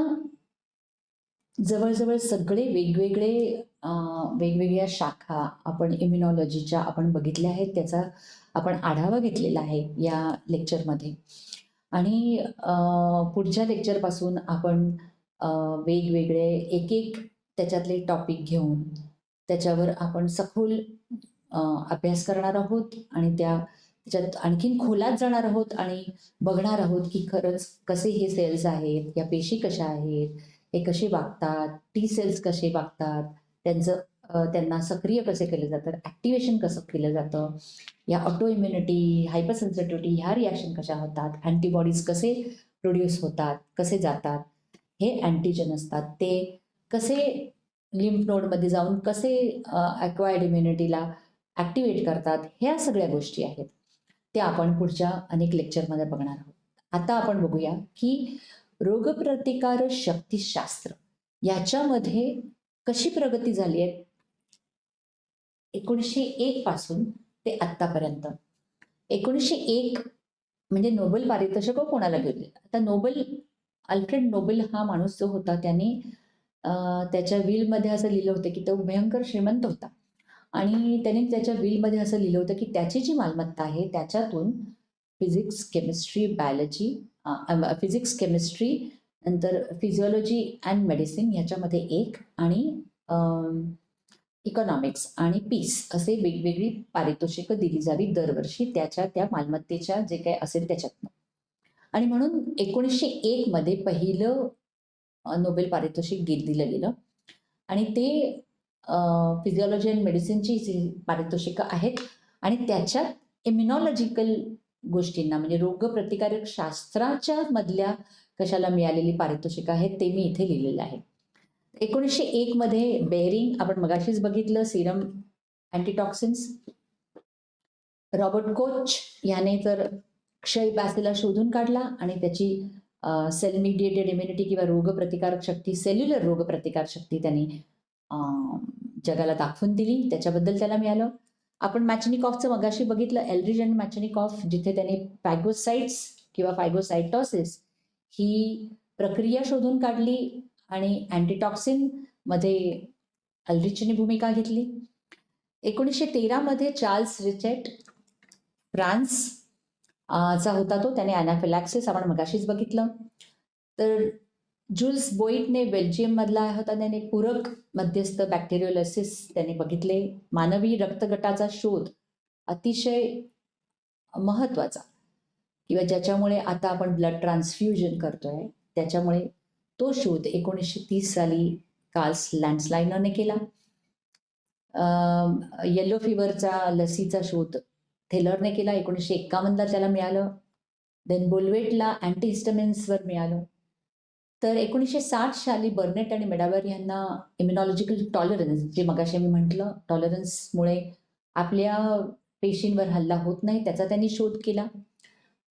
जवळ-जवळ सगळे वेगवेगळ्या शाखा आपण इम्युनॉलॉजीच्या आपण बघितल्या आहेत. त्याचा आपण आढावा घेतलेला आहे या लेक्चरमध्ये आणि पुढच्या लेक्चरपासून आपण वेगवेगळे एक त्याच्यातले टॉपिक घेऊन त्याच्यावर आपण सखोल अभ्यास करणार आहोत आणि त्याच्यात आणखीन खोलात जाणार आहोत आणि बघणार आहोत की खरंच कसे हे सेल्स आहेत, या पेशी कशा आहेत, हे कसे वागतात, टी सेल्स कसे वागतात, त्यांना सक्रिय कसे केलं जातं, ॲक्टिव्हेशन कसं केलं जातं, या ऑटो इम्युनिटी, हायपर सेन्सिटिव्हिटी ह्या रिॲक्शन कशा होतात, अँटीबॉडीज कसे प्रोड्यूस होतात, कसे जातात, हे अँटीजन असतात, ते कसे लिम्फ नोडमध्ये जाऊन कसे ॲक्वायर्ड इम्युनिटीला ॲक्टिवेट करतात, ह्या सगळ्या गोष्टी आहेत. त्या आपण पुढच्या अनेक लेक्चरमध्ये बघणार आहोत. आता आपण बघूया की रोगप्रतिकार शक्तिशास्त्र याच्यामध्ये कशी प्रगती झाली आहे 1901 पासून ते आत्तापर्यंत. 1901 म्हणजे नोबेल पारितोषिक कोणाला भेटले? आता अल्फ्रेड नोबेल हा माणूस जो होता त्याने त्याच्या विलमध्ये असं लिहिलं होतं की तो भयंकर श्रीमंत होता आणि त्याने त्याच्या विलमध्ये असं लिहिलं होतं की त्याची जी मालमत्ता आहे त्याच्यातून physics, chemistry, biology, physics, chemistry, नंतर फिजिओलॉजी अँड मेडिसिन ह्याच्यामध्ये एक आणि इकॉनॉमिक्स आणि पीस असे वेगवेगळी पारितोषिकं दिली जावी दरवर्षी त्या मालमत्तेच्या जे काही असेल त्याच्यातनं. आणि म्हणून 1901 मध्ये पहिलं नोबेल पारितोषिक दिलं गेलं आणि ते फिजिओलॉजी अँड मेडिसिनची जी पारितोषिकं आहेत आणि त्याच्यात इम्युनॉलॉजिकल गोष्टींना म्हणजे रोगप्रतिकारक शास्त्राच्या मधल्या कशाला मिळालेली पारितोषिकं आहेत ते मी इथे लिहिलेलं आहे. 1901 मध्ये बेअरिंग आपण मगाशीच बघितलं सिरम अँटीटॉक्सिन्स. रॉबर्ट कोच याने तर क्षय बॅसिला शोधून काढला आणि त्याची सेल मिडिएटेड इम्युनिटी किंवा रोगप्रतिकारक शक्ती, सेल्युलर रोगप्रतिकारक शक्ती त्यांनी जगाला दाखवून दिली. त्याच्याबद्दल त्याला मिळालं. आपण मॅचनिकॉफचं मगाशी बघितलं एल्ड्रिज अँड मॅचनिकॉफ जिथे त्याने फॅगोसाइट्स किंवा फायगोसायटॉसिस ही प्रक्रिया शोधून काढली आणि अँटीटॉक्सिन मध्ये अल्ड्रिचने भूमिका घेतली. 1913 मध्ये चार्ल्स रिचेट फ्रान्स चा होता तो, त्याने अॅनाफिलॅक्सिस आपण मगाशीच बघितलं. तर जुल्स बोईटने बेल्जियम मधला होता, त्याने पूरक मध्यस्थ बॅक्टेरियोलायसिस त्याने बघितले. मानवी रक्तगटाचा शोध अतिशय महत्वाचा किंवा ज्याच्यामुळे आता आपण ब्लड ट्रान्सफ्युजन करतोय त्याच्यामुळे तो शोध 1930 साली कार्ल्स लँड्सलायनरने केला. येलो फिवरचा लसीचा शोध थेलरने केला. 1951ला त्याला मिळालं. देन बोल्वेटला अँटीहिस्टमिन्सवर मिळालं. तर 1960 साली बर्नेट आणि मेडावर यांना इम्युनॉलॉजिकल टॉलरन्स जे मगाशी मी म्हटलं टॉलरन्समुळे आपल्या पेशींवर हल्ला होत नाही त्याचा त्यांनी शोध केला.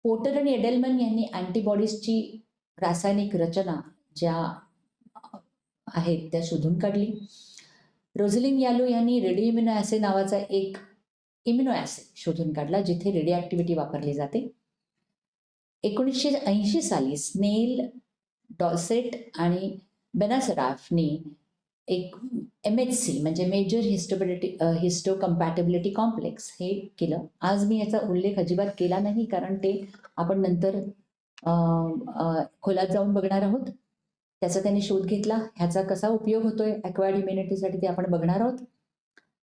पोर्टर आणि एडेलमन यांनी अँटीबॉडीजची रासायनिक रचना ज्या आहेत त्या शोधून काढली. रोझलिन यालो यांनी रेडिओ इम्युनो ॲसिड नावाचा एक इम्युनो ॲसिड शोधून काढला जिथे रेडिओ ॲक्टिव्हिटी वापरली जाते. 1980 साली स्नेल, डॉसेट आणि बेनासराफनी एक MHC म्हणजे मेजर हिस्टोकम्पॅटेबिलिटी कॉम्प्लेक्स हे केलं. आज मी याचा उल्लेख अजिबात केला नाही कारण ते आपण नंतर खोलात जाऊन बघणार आहोत. त्याचा त्यांनी शोध घेतला. ह्याचा कसा उपयोग होतोय ॲक्वायर्ड इम्युनिटीसाठी ते आपण बघणार आहोत.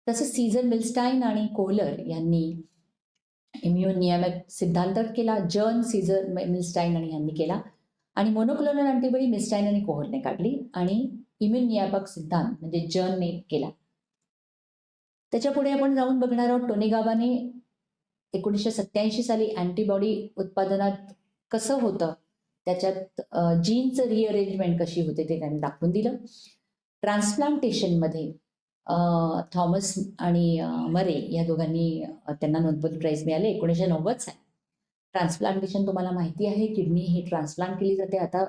तसंच सीझर मिल्स्टाईन आणि कोहलर यांनी इम्युन नियामक सिद्धांत केला. जर्न सीझर मिल्स्टाईन आणि यांनी केला आणि मोनोक्लोनल अँटीबॉडी मिल्स्टाईन आणि कोहलरने काढली आणि इम्युन नियामक सिद्धांत म्हणजे जर्नने केला. त्याच्या पुढे आपण जाऊन बघणार आहोत टोनेगावाने 1987 साली अँटीबॉडी उत्पादनात कसं होतं त्याच्यात जीनचं रिअरेंजमेंट कशी होते ते त्यांनी दाखवून दिलं. ट्रान्सप्लांटेशनमध्ये थॉमस आणि मरे या दोघांनी त्यांना नोबेल प्राईज मिळाले 1990 साली. ट्रान्सप्लांटेशन तुम्हाला माहिती आहे, किडनी ही ट्रान्सप्लांट केली जाते. आता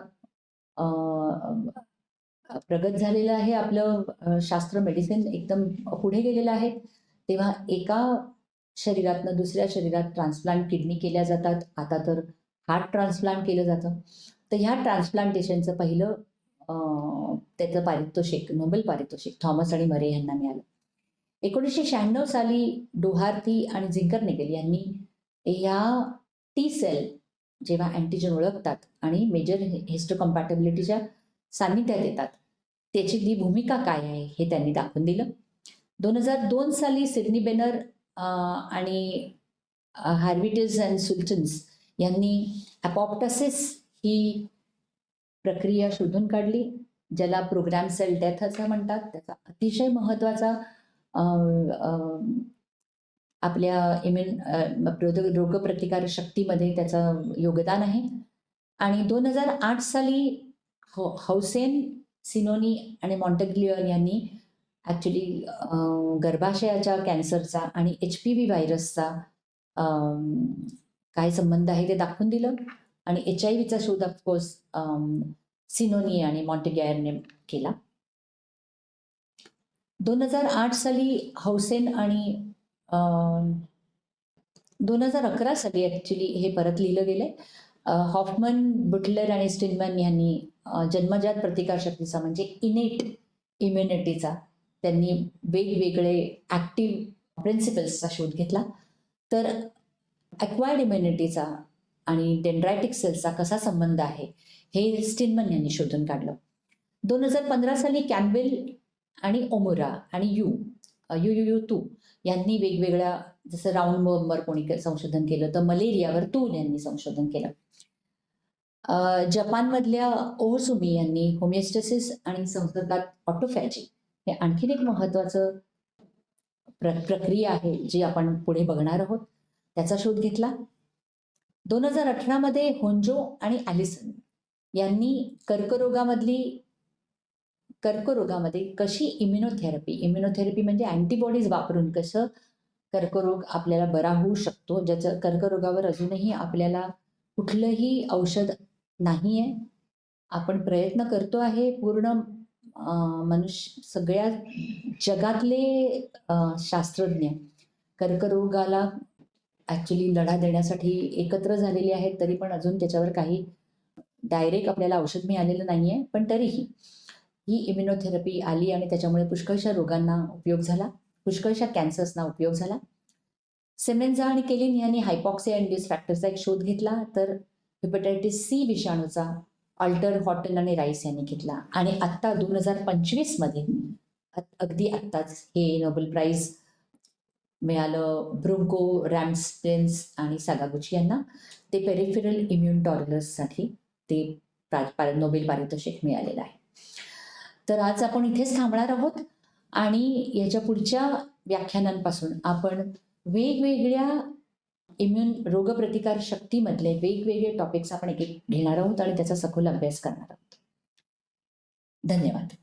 प्रगत झालेलं आहे आपलं शास्त्र, मेडिसिन एकदम पुढे गेलेलं आहे. तेव्हा एका शरीरातनं दुसऱ्या शरीरात ट्रान्सप्लांट किडनी केल्या जातात. आता तर हार्ट ट्रान्सप्लांट केलं जातं. तर ह्या ट्रान्सप्लांटेशनचं पहिलं त्याचं पारितोषिक, नोबेल पारितोषिक थॉमस आणि मरे यांना मिळालं. 1996 साली डोहार्थी आणि झिंकरनेगेल यांनी या टी सेल जेव्हा अँटीजन ओळखतात आणि मेजर हिस्टोकम्पॅटिबिलिटीच्या सान्निध्यात येतात, त्याची भूमिका काय आहे हे त्यांनी दाखवून दिलं. 2002 साली सिडनी बेनर आणि हार्विटेज अँड सुल्टन्स यांनी अपॉप्टोसिस ही प्रक्रिया शोधून काढली, ज्याला प्रोग्राम सेल डेथ असं म्हणतात. त्याचा अतिशय महत्त्वाचा आपल्या रोगप्रतिकार शक्तीमध्ये त्याचं योगदान आहे. आणि 2008 साली हौसेन, सिनोनी आणि मॉन्टेग्लियर यांनी ॲक्च्युली गर्भाशयाच्या कॅन्सरचा आणि HPV व्हायरसचा काय संबंध आहे ते दाखवून दिलं. आणि HIV चा शोध ऑफकोर्स सिनोनी आणि मॉन्टेग्लियरने केला. 2008 साली हौसेन आणि 2011 साली ॲक्च्युली हे परत लिहिलं गेलंय. हॉफमन, बुटलर आणि स्टिनमन यांनी जन्मजात प्रतिकारशक्तीचा म्हणजे इनेट इम्युनिटीचा त्यांनी वेगवेगळे ॲक्टिव्ह प्रिन्सिपल्सचा शोध घेतला. तर ॲक्वायर्ड इम्युनिटीचा आणि डेंड्रायटिक सेल्सचा कसा संबंध आहे हे स्टिनमन यांनी शोधून काढलं. 2015 साली कॅम्बेल आणि ओमुरा आणि यू यांनी वेगवेगळ्या, जसं राऊंड वर्मवर कोणी संशोधन केलं, तर मलेरियावर तूल यांनी संशोधन केलं. जपानमधल्या ओहोसुमी यांनी होमिओस्टेसिस आणि संसर्गात ऑटोफॅजी हे आणखीन एक महत्त्वाचं प्रक्रिया आहे जी आपण पुढे बघणार आहोत, त्याचा शोध घेतला. 2018 मध्ये होंजो आणि ॲलिसन यांनी कर्करोगामध्ये कशी इम्युनोथेरपी म्हणजे अँटीबॉडीज वापरून कसं कर्करोग आपल्याला बरा होऊ शकतो, ज्याच्या कर्करोगावर अजूनही आपल्याला कुठलंही औषध नाही आहे. आपण प्रयत्न करतो आहे. पूर्ण सगळ्या जगातले शास्त्रज्ञ कर्करोगाला ॲक्च्युली लढा देण्यासाठी एकत्र झालेले आहेत. तरी पण अजून त्याच्यावर काही डायरेक्ट आपल्याला औषध मिळालेलं नाही आहे. पण तरीही ही इम्युनोथेरपी आली आणि त्याच्यामुळे पुष्कळशा रोगांना उपयोग झाला, पुष्कळशा कॅन्सर्सना उपयोग झाला. सेमेन्झा आणि केलिन यांनी हायपॉक्सिया इंड्यूस फॅक्टरचा एक शोध घेतला. तर हेपॅटायटिस C विषाणूचा अल्टर हॉटन आणि राईस यांनी घेतला. आणि आत्ता 2025 मध्ये अगदी आत्ताच हे नोबेल प्राईज मिळालं ब्रोंको रॅमस्टेन्स आणि सागागुची यांना. ते पेरिफेरल इम्युन टॉलरन्ससाठी ते नोबेल पारितोषिक मिळालेलं आहे. तर आज आपण इथेच थांबणार आहोत आणि याच्या पुढच्या व्याख्यानांपासून आपण वेगवेगळ्या रोगप्रतिकार शक्तीमधले वेगवेगळे टॉपिक्स आपण एक घेणार आहोत आणि त्याचा सखोल अभ्यास करणार आहोत. धन्यवाद.